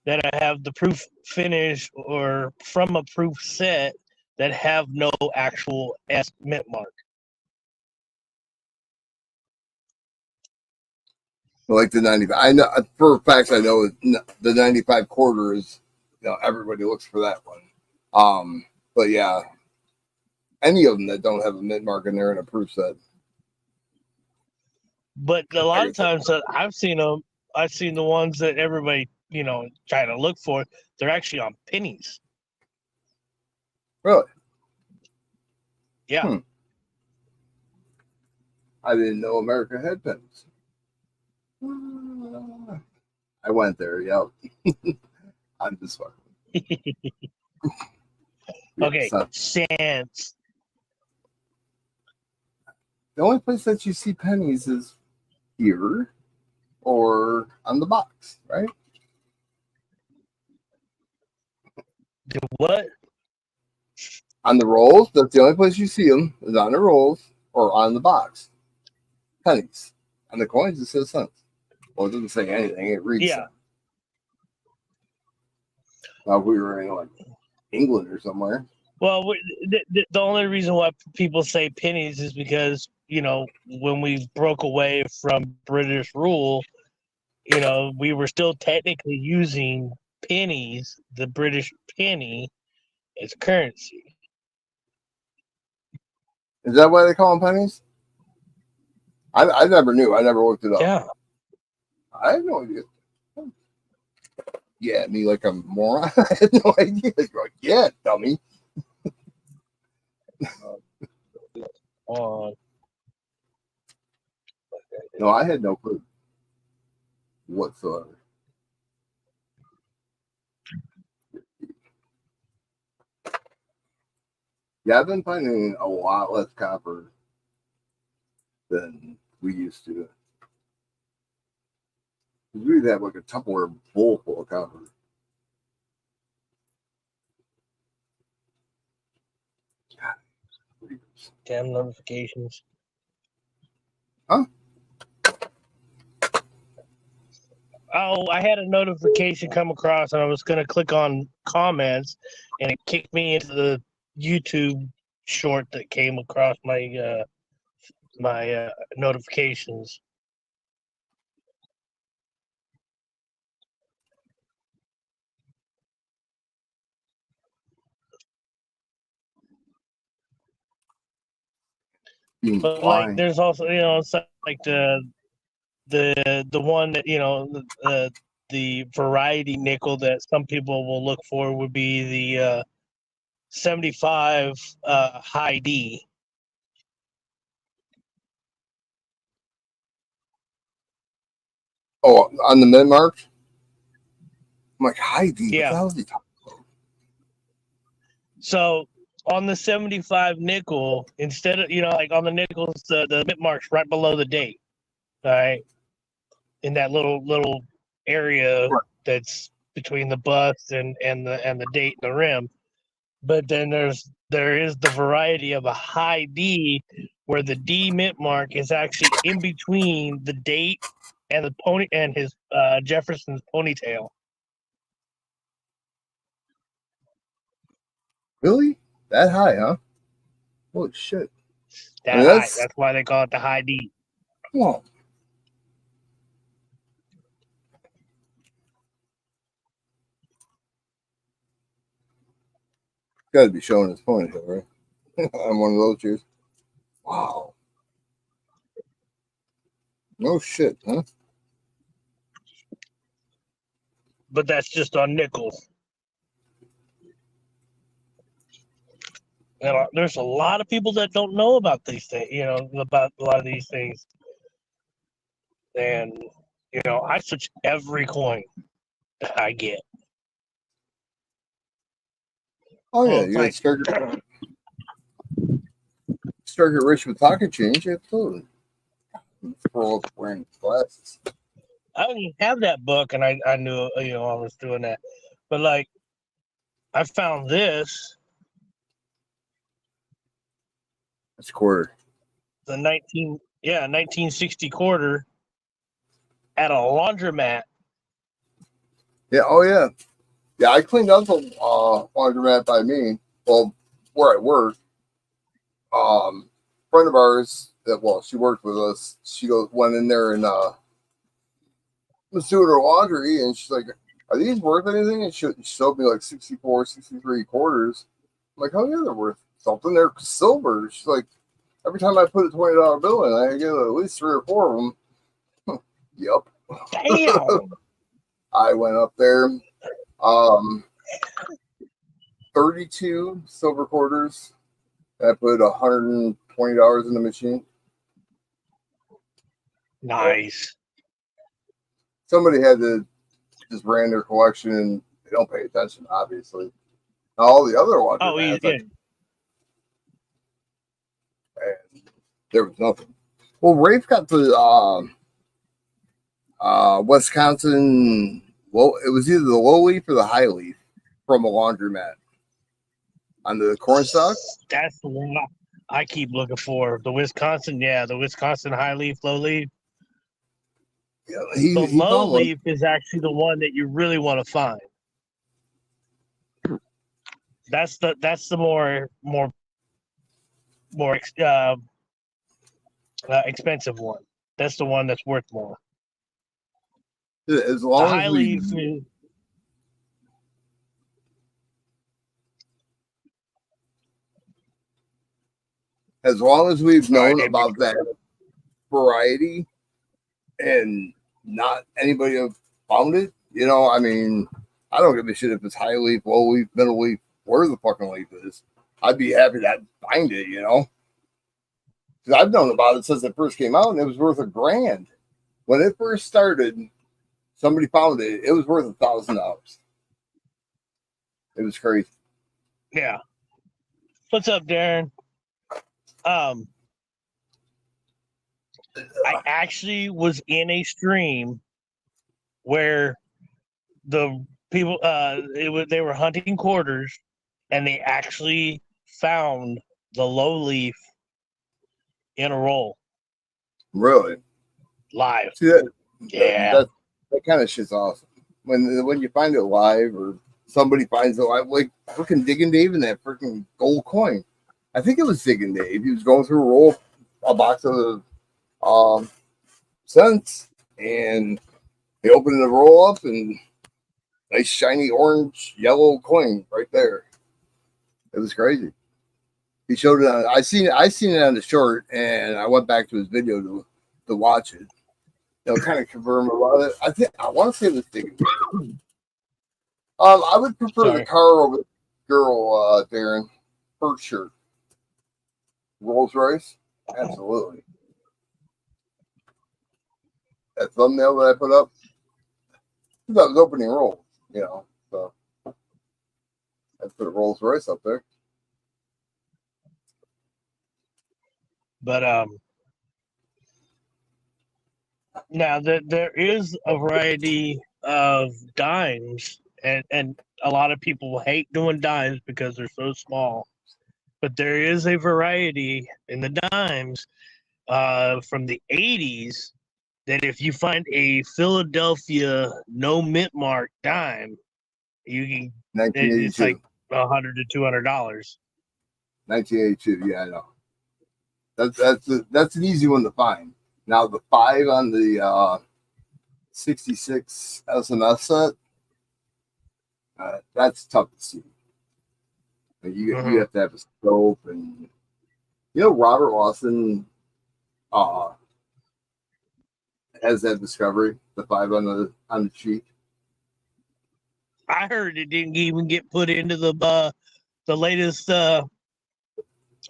that have the proof finish or from a proof set that have no actual S mint mark. Like the 95. I know for facts. I know the 95 quarter is, everybody looks for that one. But yeah, any of them that don't have a mint mark in there in a proof set. But a lot of times that I've seen the ones that everybody, try to look for, they're actually on pennies. Really? Yeah. I didn't know America had pennies. I went there, yep. I'm just fucking. Okay, cents. The only place that you see pennies is here or on the box, right? What? On the rolls. That's the only place you see them, is on the rolls or on the box. Pennies. On the coins, it says cents. Well, it doesn't say anything. It reads cents. Now, if we were in like England or somewhere. Well, the only reason why people say pennies is because, when we broke away from British rule, we were still technically using pennies, the British penny, as currency. Is that why they call them pennies? I never knew. I never looked it up. Yeah. I had no idea. Yeah, me like a moron. I had no idea. You're like, yeah, dummy. No, I had no clue whatsoever. Yeah, I've been finding a lot less copper than we used to. We'd have like a Tupperware bowl full of copper. Damn notifications. Huh? Oh, I had a notification come across, and I was going to click on comments, and it kicked me into the YouTube short that came across my notifications. But like, there's also, like the one that, the variety nickel that some people will look for would be the 75 high D. Oh, on the mint mark? I'm like, high D. What Yeah. the hell is he talking about? So on the 75 nickel, instead of, like on the nickels, the bit mark's right below the date. All right. In that little area Right. that's between the bust and the date and the rim. But then there is the variety of a high D where the D mint mark is actually in between the date and the pony and his Jefferson's ponytail. Really? That high, huh? Holy shit. That I mean, high. That's why they call it the high D. Come on. Got to be showing his ponytail, right? On one of those years. Wow. No shit, huh? But that's just on nickels. And there's a lot of people that don't know about these things, about a lot of these things. And, I search every coin that I get. Oh, yeah. It's You got to start get rich with pocket change. Absolutely. Scroll up wearing glasses. I don't even have that book, and I knew, I was doing that. But, like, I found this. That's quarter. The 1960 quarter at a laundromat. Yeah. Oh, yeah. Yeah, I cleaned up the laundromat by me. Well, where I work. Friend of ours she worked with us. She went in there and was doing her laundry, and she's like, "Are these worth anything?" And she showed me like 64, 63 quarters. I'm like, "Oh yeah, they're worth something. They're silver." She's like, "Every time I put a $20 bill in, I get at least 3 or 4 of them." Yep. Damn. I went up there. 32 silver quarters. I put $120 in the machine. Nice. Somebody had to just ran their collection and they don't pay attention, obviously. Now, all the other ones, Oh, yeah. and there was nothing. Well, Rafe got the Wisconsin. Well, it was either the low leaf or the high leaf from a laundromat on the corn stalk. That's the one I keep looking for. The Wisconsin, the Wisconsin high leaf, low leaf. Yeah, The he low found one. leaf is actually the one that you really want to find. That's the more expensive one. That's the one that's worth more. As The long high as leaf. as long as we've known Sorry, about that variety and not anybody have found it, I mean, I don't give a shit if it's high leaf, low leaf, middle leaf, where the fucking leaf is. I'd be happy to find it, because I've known about it since it first came out and it was worth $1,000. When it first started, somebody found it, it was worth $1,000. It was crazy. Yeah. What's up, Darren? I actually was in a stream where the people they were hunting quarters and they actually found the low leaf in a roll Really? live. See that? Yeah. That kind of shit's awesome. When you find it live or somebody finds it live, like freaking Digging Dave and that freaking gold coin. I think it was Digging Dave. He was going through a box of cents, and he opened the roll up and nice shiny orange yellow coin right there. It was crazy. He showed it on. I seen it on the short, and I went back to his video to watch it. Kind of confirm about it. I want to say this thing. I would prefer the car over the girl, Darren, for sure. Rolls Royce, absolutely. That thumbnail that I put up, that was opening roll. you know. So that's put Rolls Royce up there. But now there is a variety of dimes, and a lot of people hate doing dimes because they're so small. But there is a variety in the dimes from the 80s that if you find a Philadelphia no mint mark dime, you can it's 1982. like $100 to $200. 1982. Yeah, I know. That's an easy one to find. Now the 5 on the 66 SMS set, that's tough to see. You have to have a scope, and Robert Lawson has that discovery, the 5 on the cheek. I heard it didn't even get put into the latest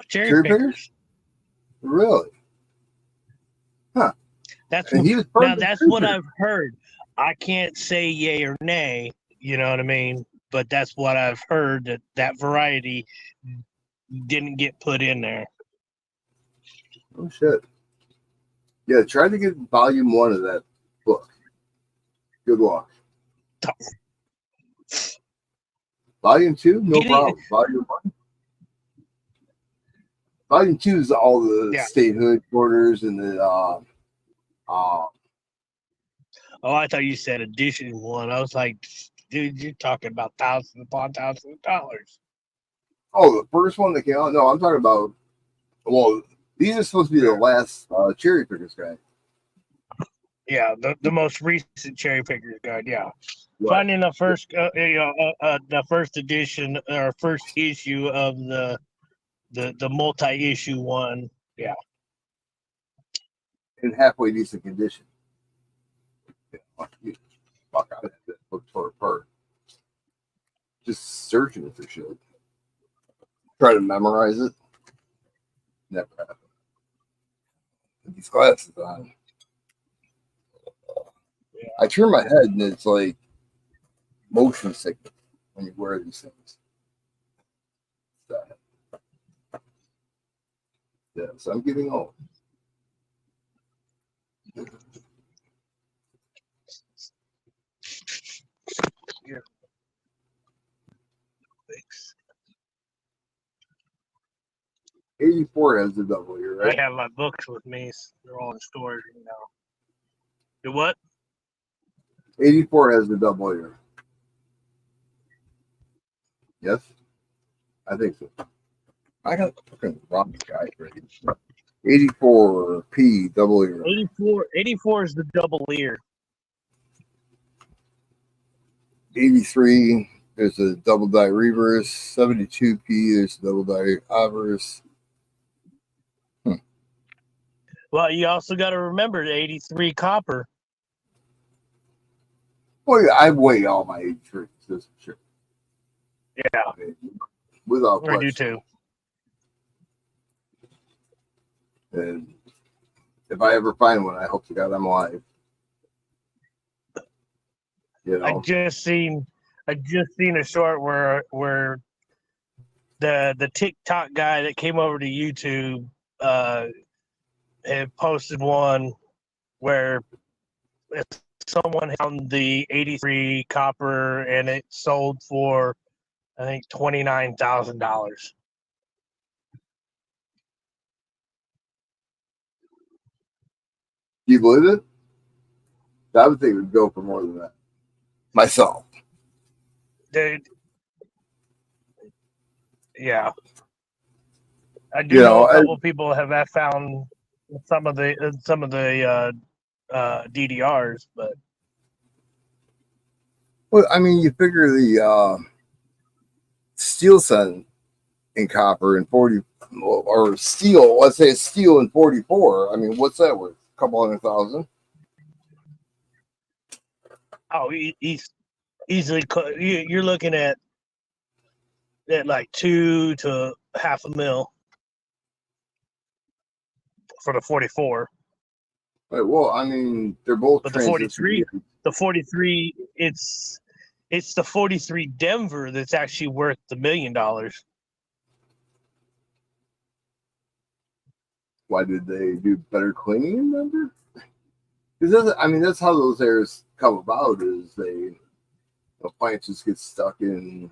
cherry pickers. Really? Huh. That's that's what I've heard. I can't say yay or nay, you know what I mean? But that's what I've heard, that variety didn't get put in there. Oh shit. Yeah, try to get volume 1 of that book. Good luck. Volume 2, no problem. Volume 1. Volume 2 is all the statehood orders and the oh, I thought you said edition 1. I was like, dude, you're talking about thousands upon thousands of dollars. Oh, the first one that came out? No, I'm talking about, well, these are supposed to be the last cherry pickers guide. Yeah, the most recent cherry pickers guide, yeah. Right. Finding the first the first edition or first issue of the multi-issue one, yeah. In halfway decent condition. Fuck out of that book tore apart. Just searching for shit. Try to memorize it. Never happened. With these glasses on. Yeah. I turn my head and it's like motion sickness when you wear these things. Yeah, so I'm getting old. Yeah. Thanks. 84 has the double here, right? I have my books with me. They're all in storage now. The what? 84 has the double ear. Yes? I think so. I got a fucking wrong guy ready. 84 P double ear. 84 is the double ear. 83 there's a double die reverse. 72 P there's a double die obverse. Well, you also got to remember the 83 copper. Well, yeah, I weigh all my 83s. That's for sure. Yeah. Without question. I do too. And if I ever find one, I hope to God I'm alive. I just seen a short where the TikTok guy that came over to YouTube had posted one where someone found the 83 copper and it sold for I think $29,000. Do you believe it? I would think it would go for more than that. Myself. Dude. Yeah. I do know a couple people have found some of the DDRs, but well, I mean, you figure the steel set in copper in 40 or steel. Let's say it's steel in 44. I mean, what's that worth? A couple $100,000. Oh, he's easily. You're looking at like $2 to $500,000 for the 44. Right, well, I mean, they're both. But the 43, it's It's the 43 Denver that's actually worth the $1 million. Why did they do better cleaning in Denver? Because that's how those errors come about. Is the plants just get stuck in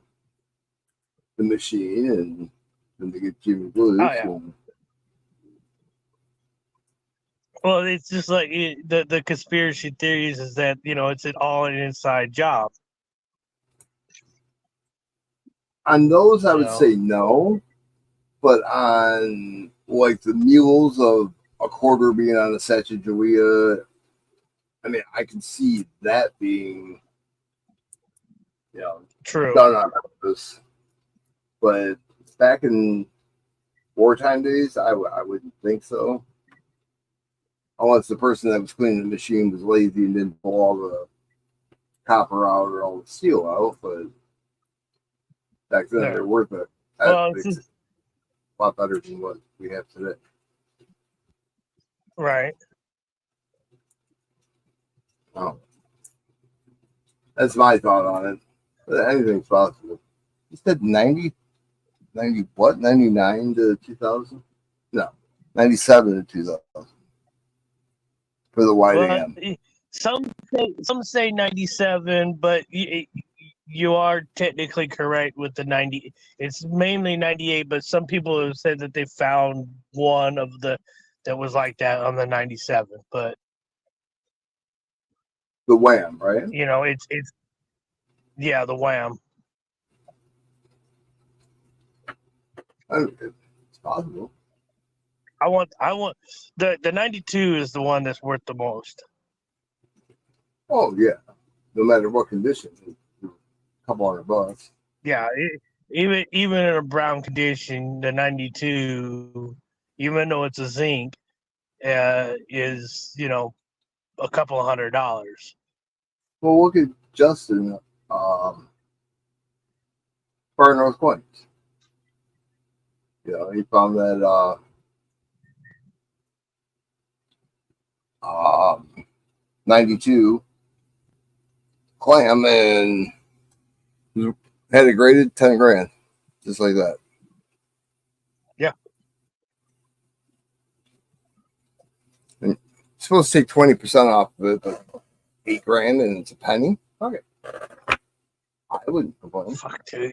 the machine and then they get Jimmy Blues. Oh, yeah. Well, it's just like the conspiracy theories is that, it's all an inside job. On those, I would say no. But on like the mules of a quarter being on a Sacagawea, I can see that being, true. done on purpose. But back in wartime days, I wouldn't think so. Unless the person that was cleaning the machine was lazy and didn't pull all the copper out or all the steel out. But back then, they're worth it. Well, it's a lot better than what we have today. Right. Oh. That's my thought on it. But anything's possible. You said 90 what? 99 to 2000? No, 97 to 2000 for the wide AM. Some say 97, but you are technically correct with the 90. It's mainly 98, but some people have said that they found one of that was like that on the 97. But the Wham, right? It's the Wham. It's possible. I want the 92 is the one that's worth the most. Oh yeah, no matter what condition, a couple $100. Yeah, even in a brown condition, the 92, even though it's a zinc, is a couple of $100. Well, look at Justin, Far North Coins. He found that 92 clam and had it graded 10 grand, just like that. Yeah. And you're supposed to take 20% off of it, but 8 grand and it's a penny. Okay. I wouldn't complain. Fuck, dude.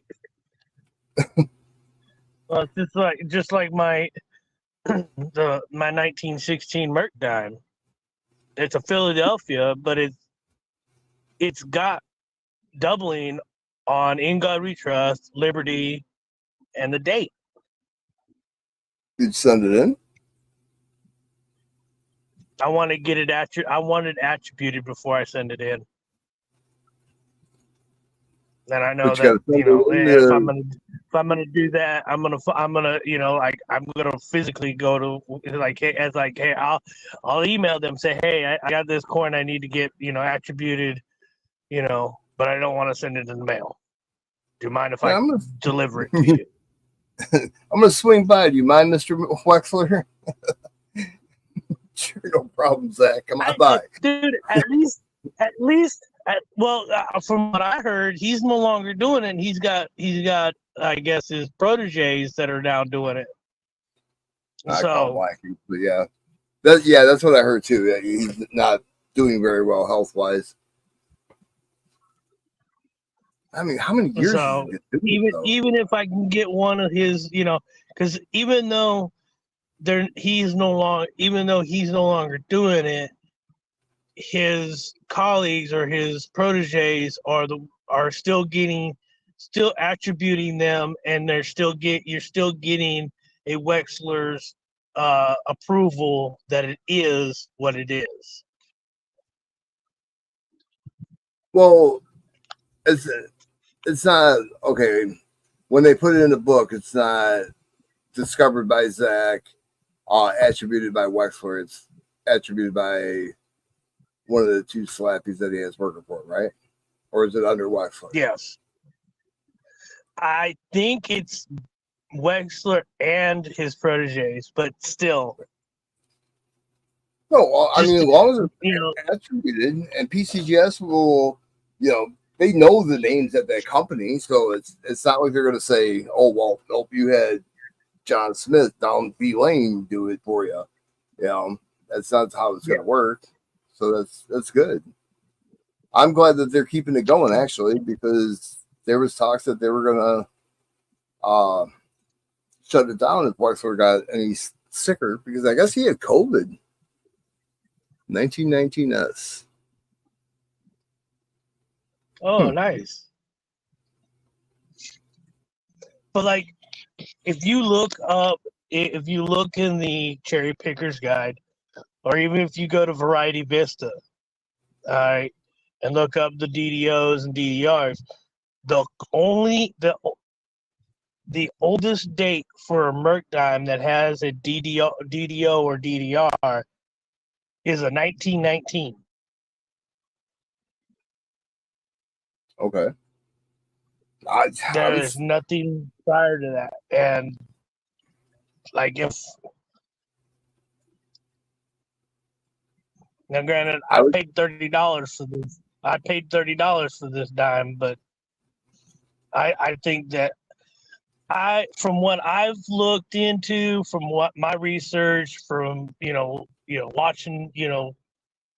Well, it's just like my my 1916 Merc dime. It's a Philadelphia, but it's got doubling on In God We Trust, Liberty, and the date. Did you send it in? I want to get it attributed before I send it in. And I know that if I'm gonna do that, I'm gonna physically go to hey, I'll email them, say, hey, I got this coin I need to get attributed, but I don't want to send it in the mail. Do you mind if I deliver it to you? I'm gonna swing by. Do you mind, Mr. Wexler? Sure, no problem, Zach. Come on by, dude. At least. Well, from what I heard, he's no longer doing it. And he's got, I guess, his proteges that are now doing it. I call Blackie, but that's what I heard too. He's not doing very well health wise. How many years? So even if I can get one of his, because even though he's no longer doing it, his colleagues or his proteges are still attributing them, and you're still getting a Wexler's approval that it is what it is. Well, it's not okay. When they put it in the book, it's not discovered by Zach, attributed by Wexler. It's attributed by one of the two slappies that he has working for, right? Or is it under Wexler? Yes. I think it's Wexler and his proteges, but still. No, as long as it's attributed, and PCGS will, they know the names at that company, so it's not like they're gonna say, "Oh well, nope, you had John Smith down B Lane do it for you." You know, that's not how it's gonna work. So that's good. I'm glad that they're keeping it going actually, because there was talks that they were gonna uh, shut it down if Wexler got any sicker, because I guess he had COVID. 1919S. Oh, nice. But like, if you look in the Cherry Picker's Guide, or even if you go to Variety Vista, all right, and look up the DDOs and DDRs, the only the oldest date for a Merc dime that has a DDO or DDR is a 1919. Okay. There's nothing prior to that, and like if now, granted, I paid $30 for this. I paid $30 for this dime, but I think that from what I've looked into, from what my research, from watching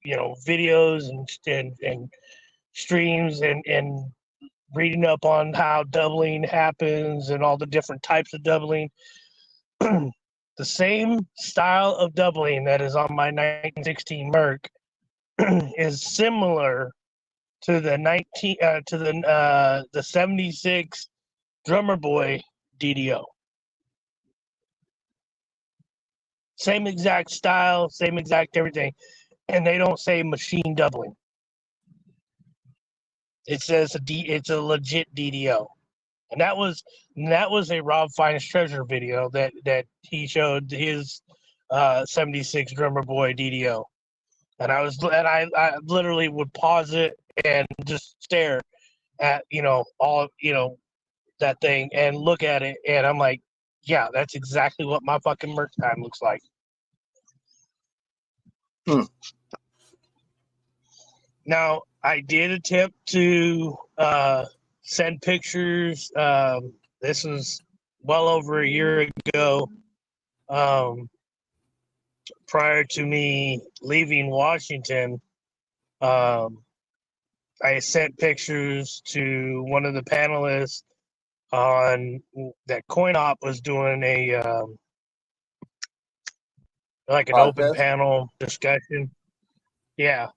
videos and streams and reading up on how doubling happens and all the different types of doubling, the same style of doubling that is on my 1916 Merc is similar to the 76 Drummer Boy DDO. Same exact style, same exact everything, and they don't say machine doubling. It says it's a legit DDO, and that was a Rob Finest Treasure video that he showed his 76 Drummer Boy DDO, and I literally would pause it and just stare at all that thing and look at it, and I'm like, yeah, that's exactly what my fucking Merc time looks like. Now, I did attempt to send pictures. This was well over a year ago, prior to me leaving Washington. I sent pictures to one of the panelists on that CoinOp was doing a like an open panel discussion. Yeah.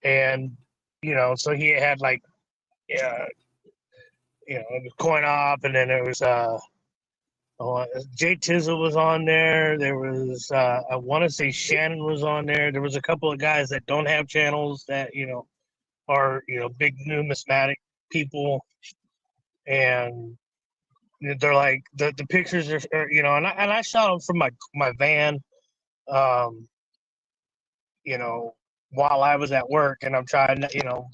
And, so he had like, CoinOp, and then there was Jay Tizzle was on there. There was I want to say Shannon was on there. There was a couple of guys that don't have channels that are big numismatic people, and they're like the pictures are and I shot them from my van, while I was at work, and I'm trying to,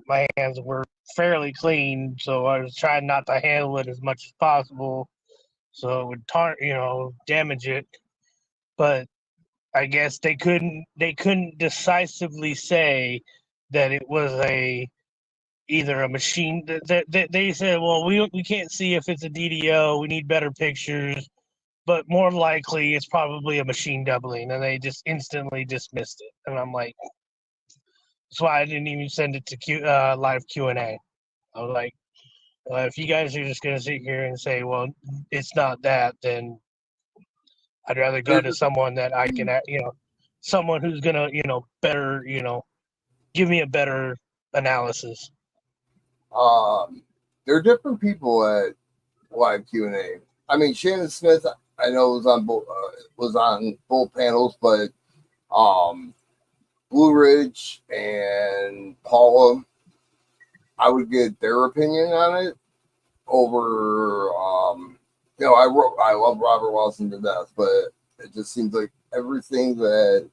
my hands were fairly clean, so I was trying not to handle it as much as possible, so it would damage it. But I guess they couldn't decisively say that it was either a machine. They said, well, we can't see if it's a DDO. We need better pictures, but more likely it's probably a machine doubling, and they just instantly dismissed it. And I'm like, that's why I didn't even send it to live Q&A. I was like, if you guys are just going to sit here and say, well, it's not that, then I'd rather go to someone that I can, someone who's going to, better, give me a better analysis. There are different people at live Q&A. I mean, Shannon Smith, I know was on both panels, but Blue Ridge and Paula, I would get their opinion on it over. I love Robert Wilson to death, but it just seems like everything that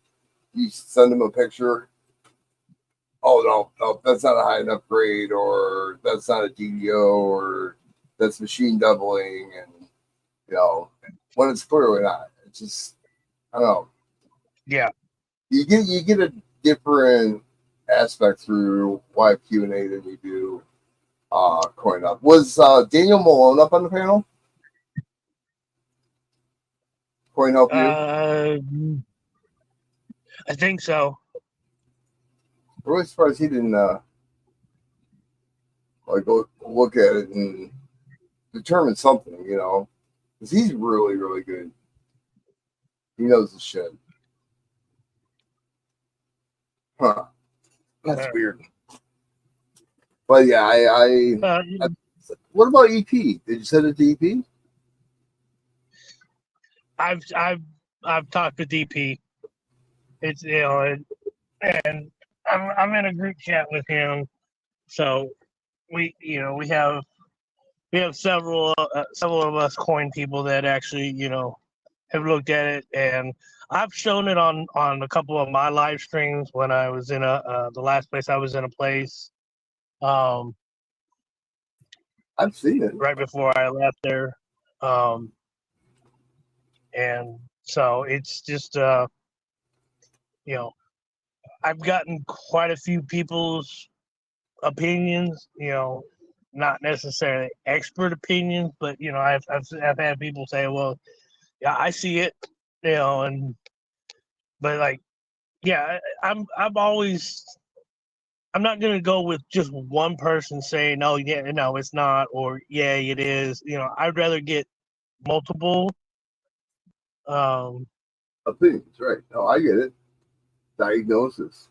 you send him a picture, oh no, that's not a high enough grade, or that's not a DDO, or that's machine doubling, and when it's clearly not. It's just, I don't know. Yeah, you get a different aspect through live Q&A than you do coin up. Was Daniel Malone up on the panel? Coin help you? I think so. I'm really surprised he didn't like go look at it and determine something, you know, because he's really, really good. He knows his shit. Huh? That's weird. But yeah, I what about EP? Did you send it to EP? I've talked to DP. It's and I'm in a group chat with him, so we have several of us coin people that actually have looked at it, and I've shown it on a couple of my live streams when I was in the last place I was in a place. I've seen it right before I left there, and so it's just I've gotten quite a few people's opinions, not necessarily expert opinions, but I've had people say, well, yeah, I see it, and but like, yeah, I'm not gonna go with just one person saying, no, yeah, no, it's not, or yeah, it is. I'd rather get multiple. opinions, right? No, I get it. Diagnosis,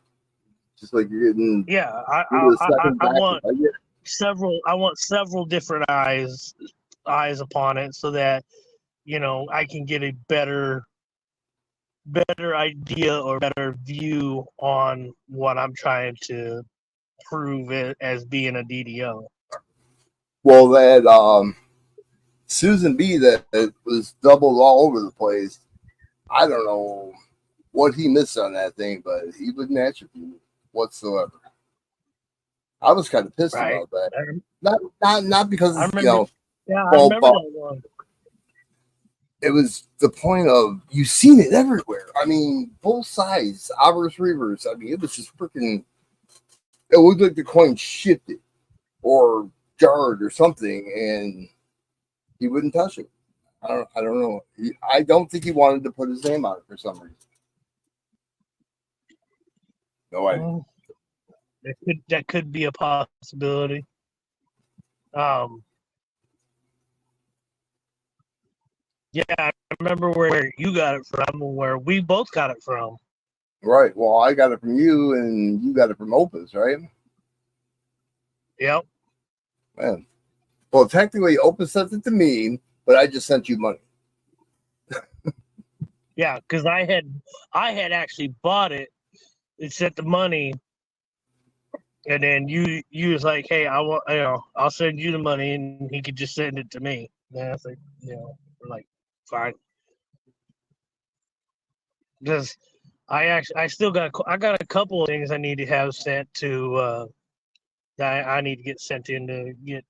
just like you're getting the second I back. want I get it. several different eyes upon it, so that I can get a better idea or better view on what I'm trying to prove it as being a DDO. Well, that Susan B that was doubled all over the place. I don't know what he missed on that thing, but he wouldn't attribute whatsoever. I was kind of pissed Right. about that. Not because I remember. Yeah, I well, remember that one. It was the point of you seen it everywhere. I mean, both sides, obverse, reverse. I mean, it was just freaking. It looked like the coin shifted or jarred or something, and he wouldn't touch it. I don't know. I don't think he wanted to put his name on it for some reason. No idea. That could be a possibility. Yeah, I remember where you got it from, where we both got it from. Right. Well, I got it from you, and you got it from Opus, right? Yep. Man. Well, technically, Opus sent it to me, but I just sent you money. Yeah, because I had actually bought it and sent the money, and then you was like, hey, I'll send you the money, and he could just send it to me. And I was like, we're like, fine. Because I still got a couple of things I need to have sent to that I need to get sent in to get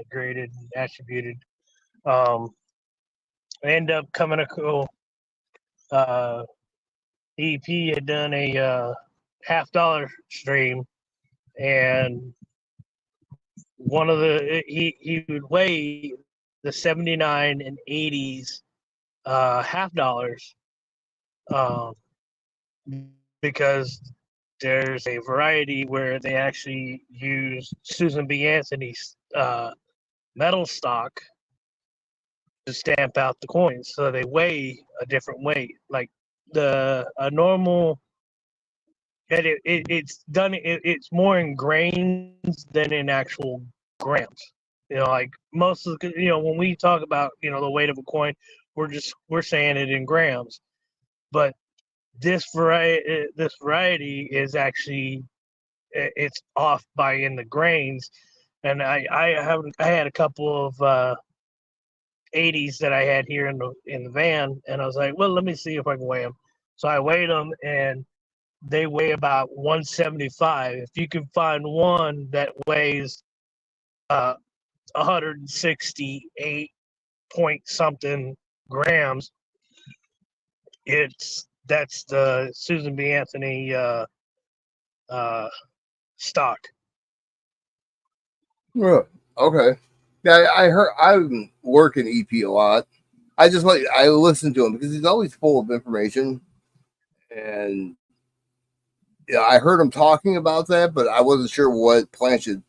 graded and attributed. I end up coming to EP had done a $50 stream, and one of he would weigh the 79 and 80s $50, because there's a variety where they actually use Susan B. Anthony's metal stock to stamp out the coins, so they weigh a different weight. Like a normal, and it's more in grains than in actual grams. Like most of the, when we talk about the weight of a coin, we're saying it in grams, but this variety is actually, it's off by in the grains. And I had a couple of 80s that I had here in the van, and I was like, well, let me see if I can weigh them. So I weighed them, and they weigh about 175. If you can find one that weighs 168 point something grams, that's the Susan B. Anthony stock. Yeah, okay. Yeah, I heard. I work in EP a lot. I listen to him because he's always full of information, and yeah, I heard him talking about that, but I wasn't sure what planchette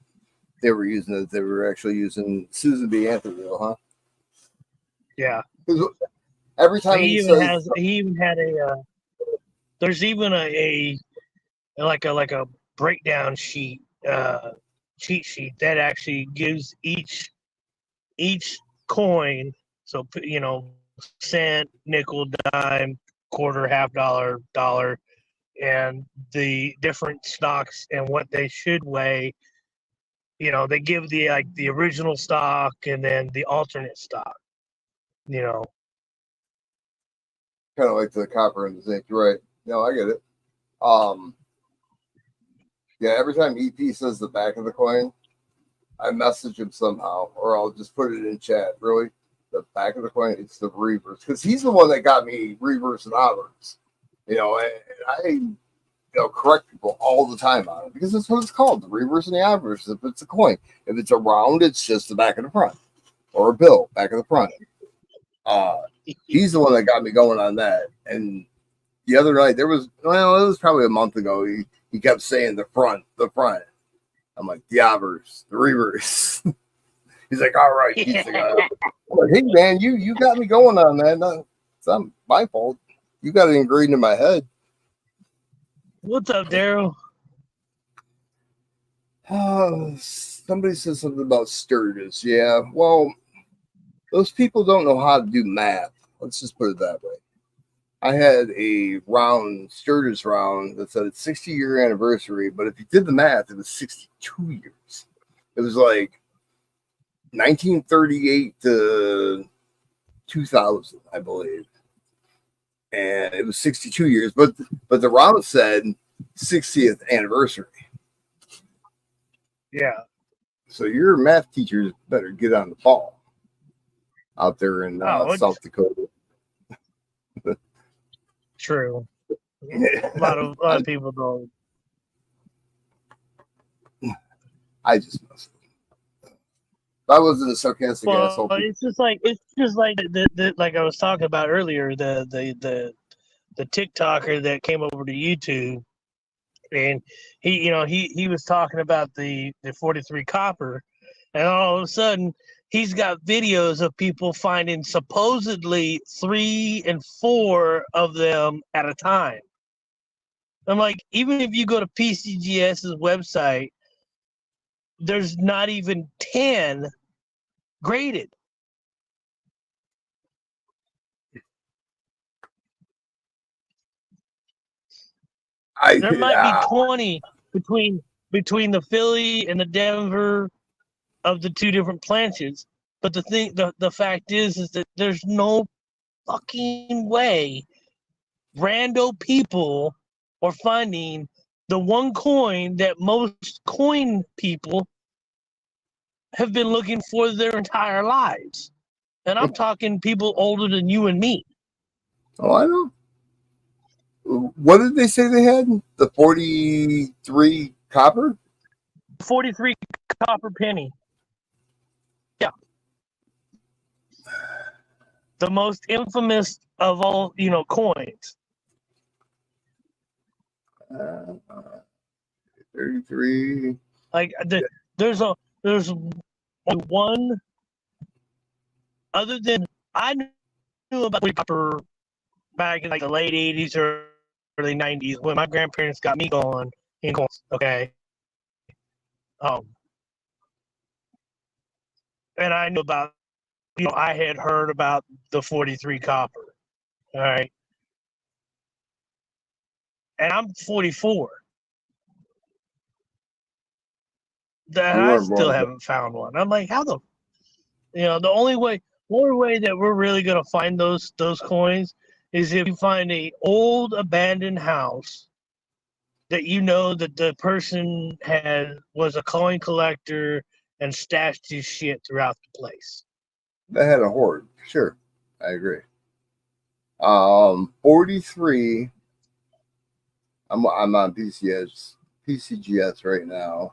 they were using. That they were actually using Susan B. Anthony, huh? Yeah. 'Cause every time he says, He even had there's even a breakdown sheet, cheat sheet that actually gives each coin, so cent, nickel, dime, quarter, half dollar, dollar, and the different stocks and what they should weigh. They give the original stock and then the alternate stock. You know, kind of like the copper and the zinc, right? No, I get it. Um, yeah, every time EP says the back of the coin, I message him somehow, or I'll just put it in chat. Really, the back of the coin, it's the reverse because he's the one that got me reverse and obverse. And I correct people all the time on it because that's what it's called, the reverse and the obverse. If it's a coin, if it's a round, it's just the back of the front, or a bill, back of the front. He's the one that got me going on that. And the other night, it was probably a month ago. He kept saying the front, the front. I'm like, the obverse, the reverse. He's like, all right. He's like, I'm like, hey man, you got me going on that. No, it's not my fault. You got it ingrained in my head. what's up, Daryl? Somebody said something about Sturgis. Yeah, well, those people don't know how to do math. Let's just put it that way. I had a round, Sturgis round, that said it's 60-year anniversary, but if you did the math, it was 62 years. It was like 1938 to 2000, I believe. And it was 62 years, but the round said 60th anniversary. Yeah. So your math teachers better get on the ball out there in South Dakota. True. A lot of people don't. I just must. I wasn't a sarcastic asshole. It's just like like I was talking about earlier, the TikToker that came over to YouTube, and he was talking about the 43 copper, and all of a sudden he's got videos of people finding supposedly 3 and 4 of them at a time. I'm like, even if you go to PCGS's website, there's not even 10 graded. There might be 20 between the Philly and the Denver of the two different planches, but the fact is that there's no fucking way rando people are finding the one coin that most coin people have been looking for their entire lives. And I'm talking people older than you and me. Oh, I know. What did they say they had? The 43 copper? 43 copper penny. Yeah. The most infamous of all, coins. 33. Like there's one other than I knew about copper back in like the late 80s or early 90s when my grandparents got me going in coins. Okay. And I knew about, I had heard about the 43 copper. All right. And I'm 44. And I still haven't found one. I'm like, how the only way that we're really gonna find those coins is if you find a old abandoned house that that the person was a coin collector and stashed his shit throughout the place. They had a hoard, sure. I agree. 43. I'm on PCGS right now.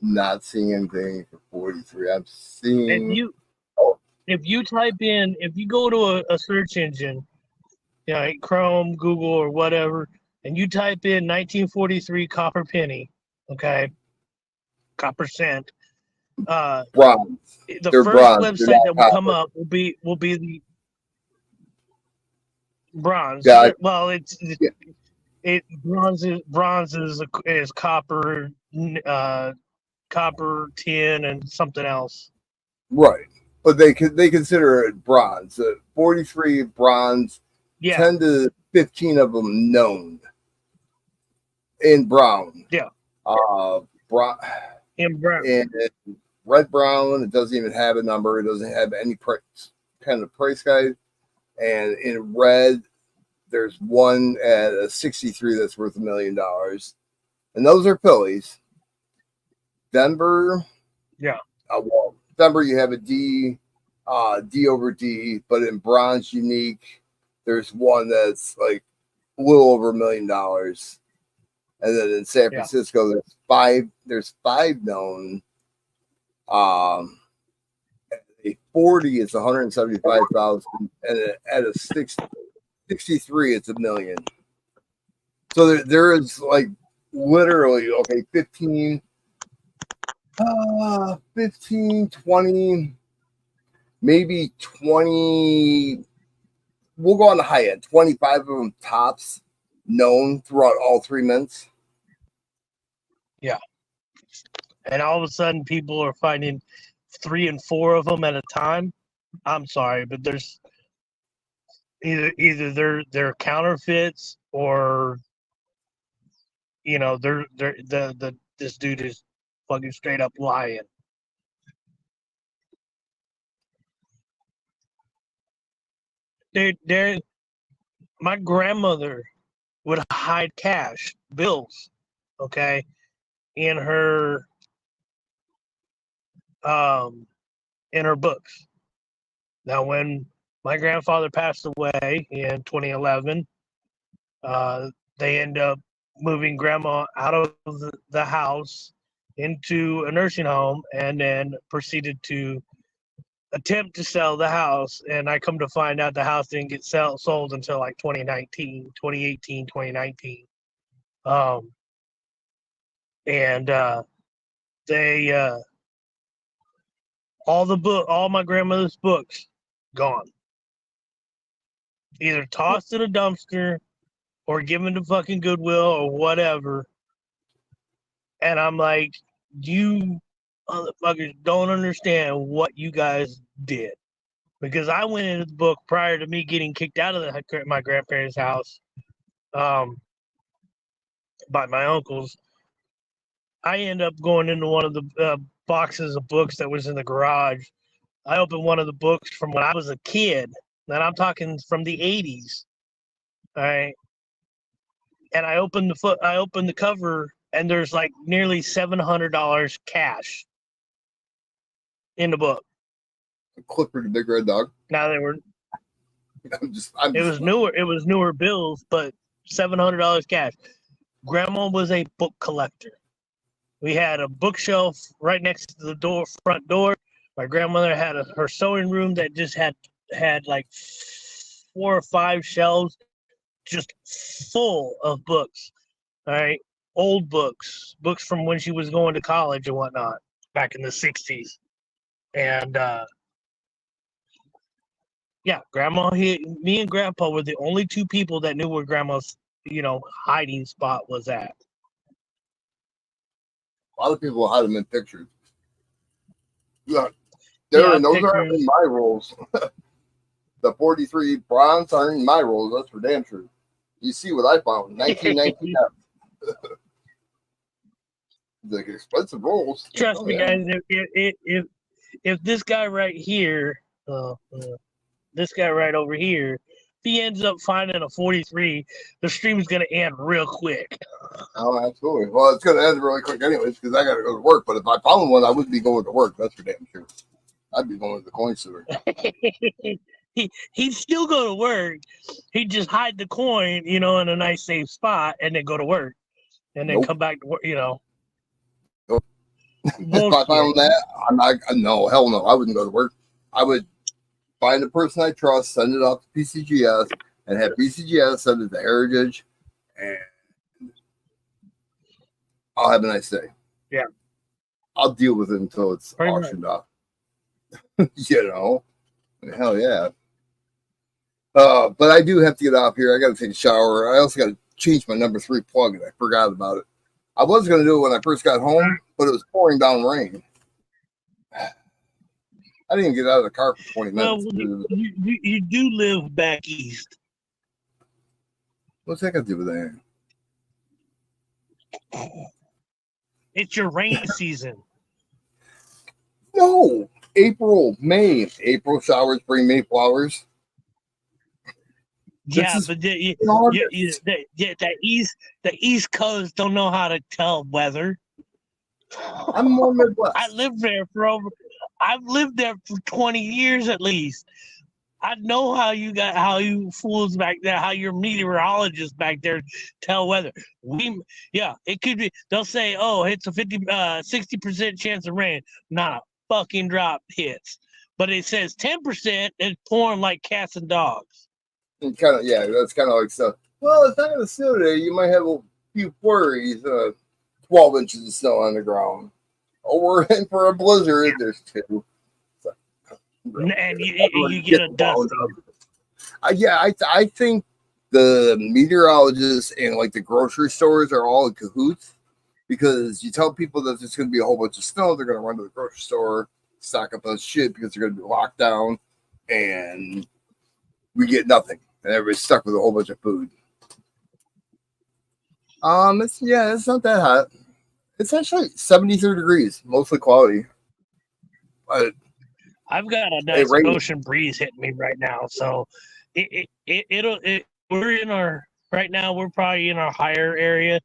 not seeing anything for 43. I'm seeing. If you go to a search engine, you know, like Chrome, Google, or whatever, and you type in 1943 copper penny, okay, copper cent. Bronze. The They're first bronze. website that will come up will be the bronze. Yeah. Bronze is copper, copper, tin, and something else. Right, but they consider it bronze. 43 bronze. Yeah. 10 to 15 of them known in brown. Yeah. In brown. And red brown, it doesn't even have a number. It doesn't have any kind of price guide. And in red, there's one at a 63 that's worth $1 million. And those are Phillies. Denver. Yeah. Well, Denver, you have a D over D, but in bronze unique, there's one that's like a little over $1 million. And then in San Francisco, there's five known. A 40 is 175,000, and at a 63, it's $1 million. So there is like literally 15, 20, maybe 20. We'll go on the high end. 25 of them tops known throughout all 3 mints. Yeah. And all of a sudden, people are finding 3 and 4 of them at a time. I'm sorry, but there's either they're counterfeits or, you know, this dude is fucking straight up lying. Dude, my grandmother would hide cash, bills, okay, in her books. Now, when my grandfather passed away in 2011, they end up moving grandma out of the house into a nursing home, and then proceeded to attempt to sell the house. And I come to find out the house didn't get sold until like 2018, 2019. They all my grandmother's books gone, either tossed in a dumpster or given to fucking Goodwill or whatever. And I'm like, you motherfuckers don't understand what you guys did, because I went into the book prior to me getting kicked out of my grandparents' house by my uncles. I end up going into one of the boxes of books that was in the garage. I opened one of the books from when I was a kid, and I'm talking from the 80s. All right. And I opened the cover, and there's like nearly $700 cash in the book. Clifford the Big Red Dog. Now they were. It was newer bills, but $700 cash. Grandma was a book collector. We had a bookshelf right next to the front door. My grandmother had her sewing room that just had like 4 or 5 shelves just full of books. All right. Old books from when she was going to college and whatnot back in the 60s. And me and Grandpa were the only 2 people that knew where Grandma's, hiding spot was at. A lot of people hide them in pictures. Yeah, those aren't in my rules. The 43 bronze aren't in my rules. That's for damn sure. You see what I found? 1919. The expensive rolls. Trust me, guys. If this guy right here, this guy right over here, if he ends up finding a 43, the stream's gonna end real quick. Oh, absolutely. Well, it's gonna end really quick anyways because I gotta go to work. But if I found one, I wouldn't be going to work. That's for damn sure. I'd be going to the coin store. He'd still go to work. He'd just hide the coin, in a nice safe spot, and then go to work, and then come back to work. Nope. If I found that, I'm not. No, hell no. I wouldn't go to work. I would find a person I trust, send it off to PCGS, and have PCGS send it to Heritage, and I'll have a nice day. Yeah. I'll deal with it until it's auctioned off. You know, hell yeah. But I do have to get off here. I got to take a shower. I also got to change my number 3 plug, and I forgot about it. I was going to do it when I first got home, but it was pouring down rain. I didn't even get out of the car for 20 minutes. Well, you do live back east. What's that got to do with that? It's your rain season. No, May. April showers bring May flowers. Yeah, but the East Coast don't know how to tell weather. I'm more Midwest. I've lived there for 20 years at least. I know how you fools back there, how your meteorologists back there tell weather. It could be. They'll say, "Oh, it's a 60% chance of rain." Not a fucking drop hits, but it says 10%. It's pouring like cats and dogs. And that's kind of like stuff. Well, it's not going to snow today. You might have a few flurries, 12 inches of snow on the ground. Oh, we're in for a blizzard. Yeah. There's 2. So, and you get a dust. I think the meteorologists and like the grocery stores are all in cahoots, because you tell people that there's going to be a whole bunch of snow, they're going to run to the grocery store, stock up on shit because they're going to be locked down, and we get nothing. And everybody's stuck with a whole bunch of food. It's not that hot. It's actually 73 degrees, mostly cloudy. But I've got a nice ocean breeze hitting me right now, so we're in our right now. We're probably in our higher area,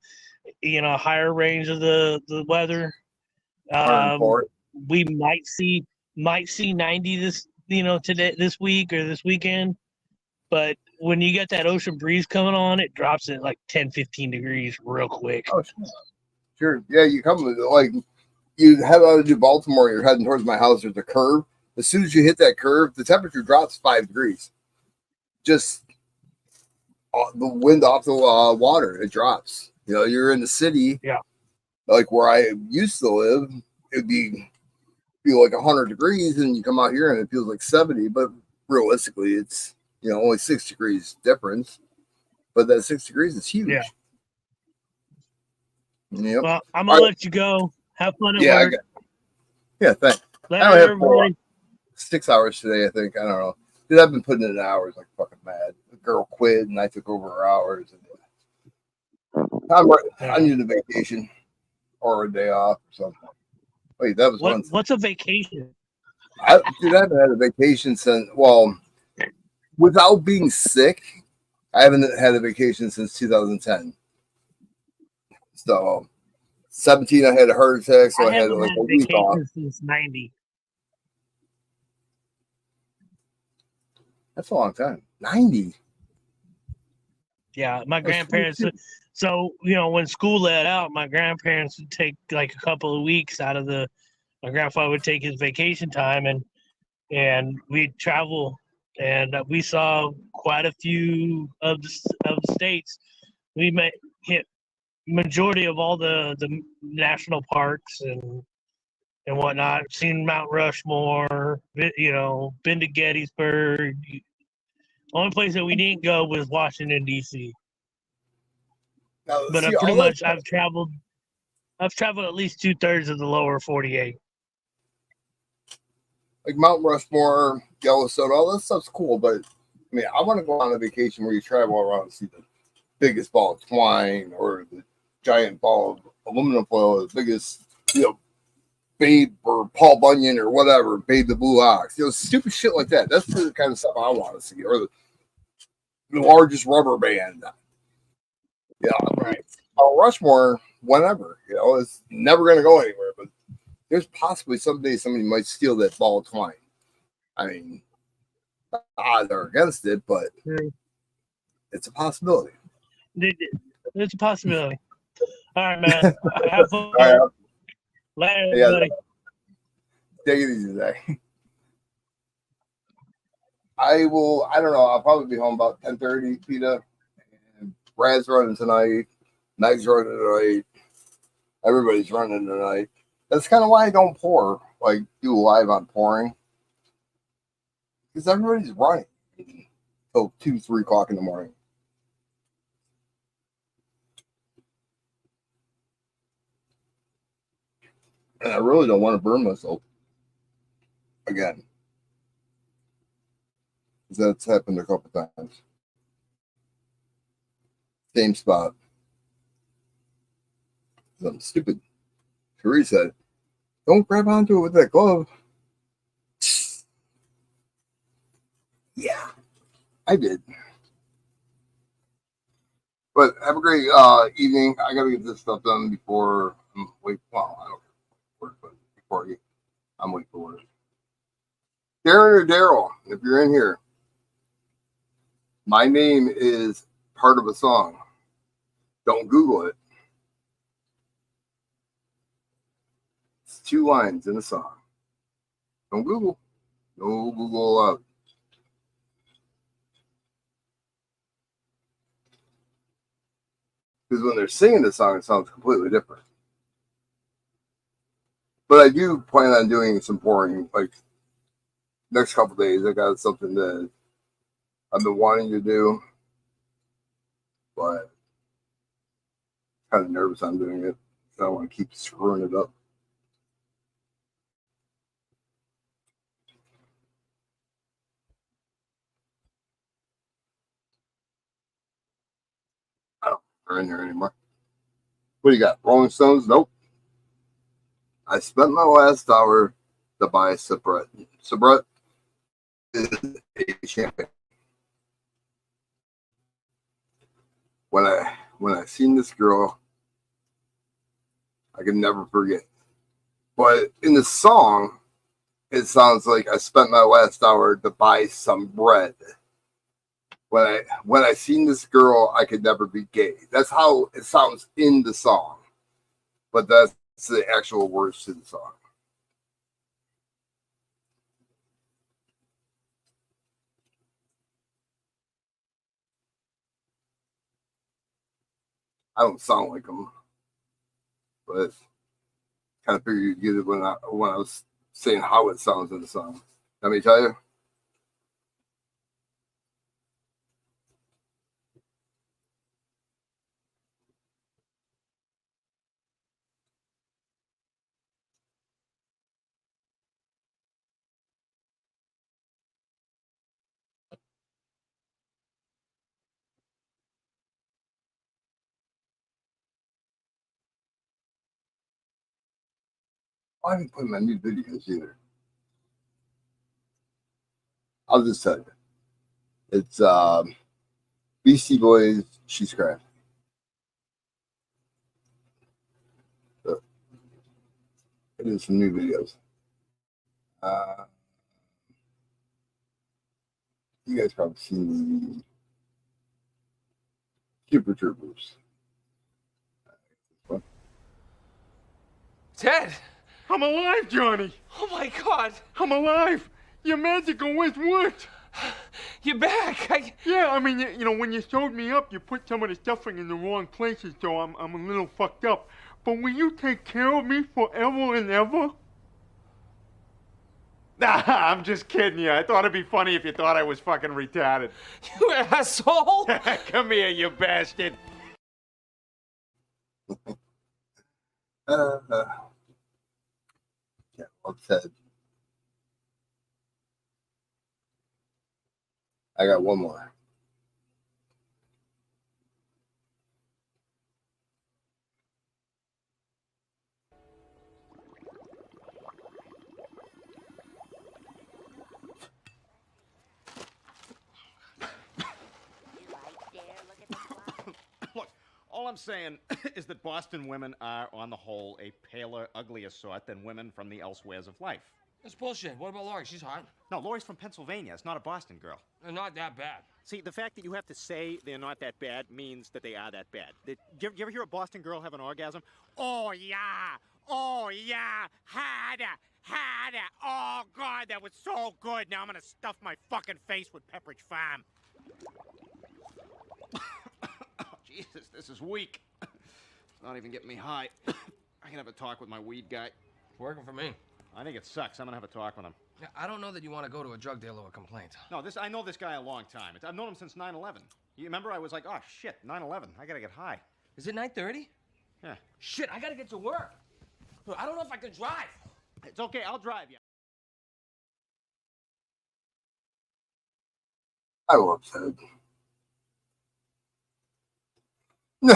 higher range of the weather. We might see 90 this week or this weekend. But when you get that ocean breeze coming on, it drops at like 10, 15 degrees real quick. Oh, sure. Yeah, you come like you head out of New Baltimore, you're heading towards my house. There's a curve. As soon as you hit that curve, the temperature drops 5 degrees. Just the wind off the water, it drops. You're in the city. Yeah. Like where I used to live, it'd feel like 100 degrees, and you come out here and it feels like 70. But realistically, it's only 6 degrees difference, but that 6 degrees is huge. Yeah. Yep. Well, I'm gonna let you go. Have fun at work. Thanks. I don't have 6 hours today, I think. I don't know. Dude, I've been putting in hours like fucking mad. The girl quit, and I took over her hours. I need a vacation or a day off or something. Wait, that was what's a vacation? I haven't had a vacation since, without being sick, I haven't had a vacation since 2010. So, 17, I had a heart attack, so I had like a week off. Since 90. That's a long time. 90. Yeah, my grandparents. So when school let out, my grandparents would take like a couple of weeks out of my grandfather would take his vacation time, and we'd travel, and we saw quite a few of the states. We hit majority of all the national parks and whatnot. Seen Mount Rushmore, been to Gettysburg. Only place that we didn't go was Washington, D.C. But pretty much I've traveled at least 2/3 of the lower 48. Like Mount Rushmore, Yellowstone, all that stuff's cool, but I want to go on a vacation where you travel around and see the biggest ball of twine or the giant ball of aluminum foil, the biggest, Babe or Paul Bunyan or whatever, Babe the Blue Ox, stupid shit like that. That's the kind of stuff I want to see. Or the largest rubber band. Yeah, right. Rushmore, whenever, it's never going to go anywhere, but there's possibly someday somebody might steal that ball of twine. Odds are against it, but it's a possibility. It's a possibility. All right, man. Have fun. All right. Later, Yeah, buddy. take it easy, Zach. I don't know. I'll probably be home about 10:30, Peter. And Brad's running tonight. Mike's running tonight. Everybody's running tonight. That's kind of why I don't pour, like do live on pouring. Because everybody's running till 2, 3 o'clock in the morning. And I really don't want to burn myself again. Because that's happened a couple times. Same spot. Something stupid. Therese said, don't grab onto it with that glove. Yeah, I did. But have a great evening. I got to get this stuff done before I'm late. Well, I don't work, but before I'm late for work. Darren or Daryl, if you're in here, my name is part of a song. Don't Google it. It's 2 lines in a song. Don't Google. No Google allowed. Because when they're singing the song, it sounds completely different. But I do plan on doing some pouring, like next couple days. I got something that I've been wanting to do, but kind of nervous on doing it. So I don't want to keep screwing it up. I don't think they're in there anymore. What do you got? Rolling Stones? Nope. I spent my last hour to buy a Sabret. Sabret is a champagne. When I seen this girl, I can never forget. But in the song, it sounds like I spent my last hour to buy some bread. When I seen this girl, I could never be gay. That's how it sounds in the song. But that's the actual words to the song. I don't sound like them, but kind of figured you'd get it when I was saying how it sounds in the song. Let me tell you. I haven't put my new videos either. I'll just tell you. It's Beastie Boys, She's Crafty. So, it is some new videos. You guys probably seen the Super Troopers. Ted! I'm alive, Johnny! Oh my god! I'm alive! Your magic always worked! You're back! Yeah, I mean, you know, when you showed me up, you put some of the stuffing in the wrong places, so I'm a little fucked up. But will you take care of me forever and ever? Nah, I'm just kidding you. I thought it'd be funny if you thought I was fucking retarded. You asshole! Come here, you bastard! Yeah, well said. I got one more. Look, all I'm saying is that Boston women are, on the whole, a paler, uglier sort than women from the elsewheres of life. That's bullshit. What about Laurie? She's hot. No, Laurie's from Pennsylvania. It's not a Boston girl. They're not that bad. See, the fact that you have to say they're not that bad means that they are that bad. You ever hear a Boston girl have an orgasm? Oh, yeah! Oh, yeah. Had it. Oh, God, that was so good. Now I'm gonna stuff my fucking face with Pepperidge Farm. Oh, Jesus, this is weak. It's not even getting me high. I can have a talk with my weed guy. It's working for me. I think it sucks. I'm gonna have a talk with him. Yeah, I don't know that you want to go to a drug dealer with complaints. No, I know this guy a long time. I've known him since 9/11. You remember I was like, oh, shit, 9/11. I gotta get high. Is it 9:30? Yeah. Shit, I gotta get to work. Look, I don't know if I can drive. It's okay, I'll drive you. I love that. No,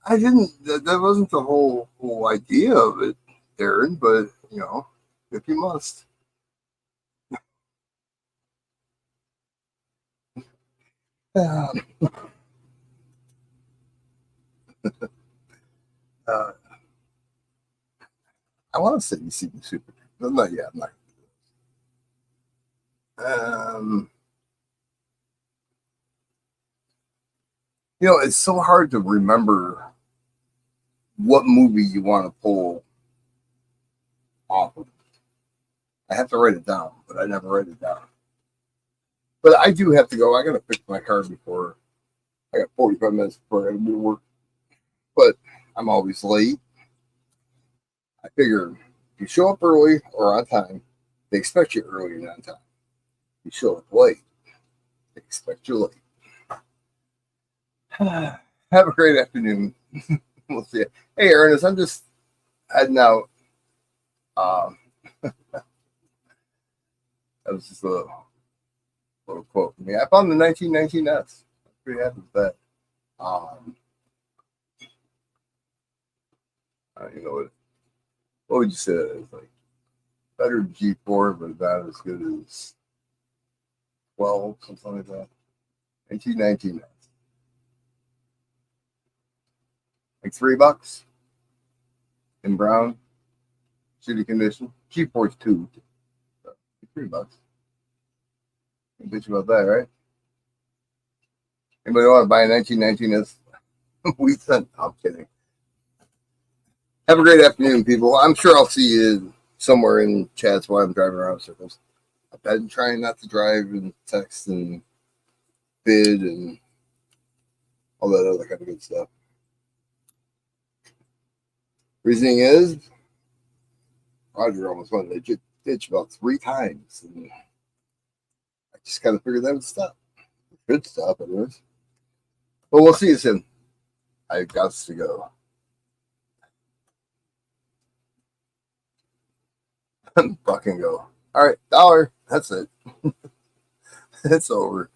I didn't. That wasn't the whole idea of it, Aaron. But if you must. Uh, I want to say you see me super, but not yet. I'm not. It's so hard to remember what movie you want to pull off of. I have to write it down, but I never write it down. But I do have to go. I got to fix my car before. I got 45 minutes before I got to do work. But I'm always late. I figure if you show up early or on time, they expect you early and on time. If you show up late, they expect you late. Have a great afternoon. We'll see you. Hey, Ernest, I'm just heading out. That was just a little quote from me. I found the 1919S. I'm pretty happy with that. I don't even know what would you say that is? Like better than G4, but not as good as 12, something like that. 1919S. Like $3 in brown, shitty condition. G4's $2. So $3. Can't bitch about that, right? Anybody want to buy a 1919S? We sent. I'm kidding. Have a great afternoon, people. I'm sure I'll see you somewhere in chats while I'm driving around circles. I've been trying not to drive and text and bid and all that other kind of good stuff. Reasoning is, Roger almost went to ditch about 3 times. And I just got to figure that would stop. Good stuff, anyways. But we'll see you soon. I got to go. Fucking go. All right, $1. That's it. It's over.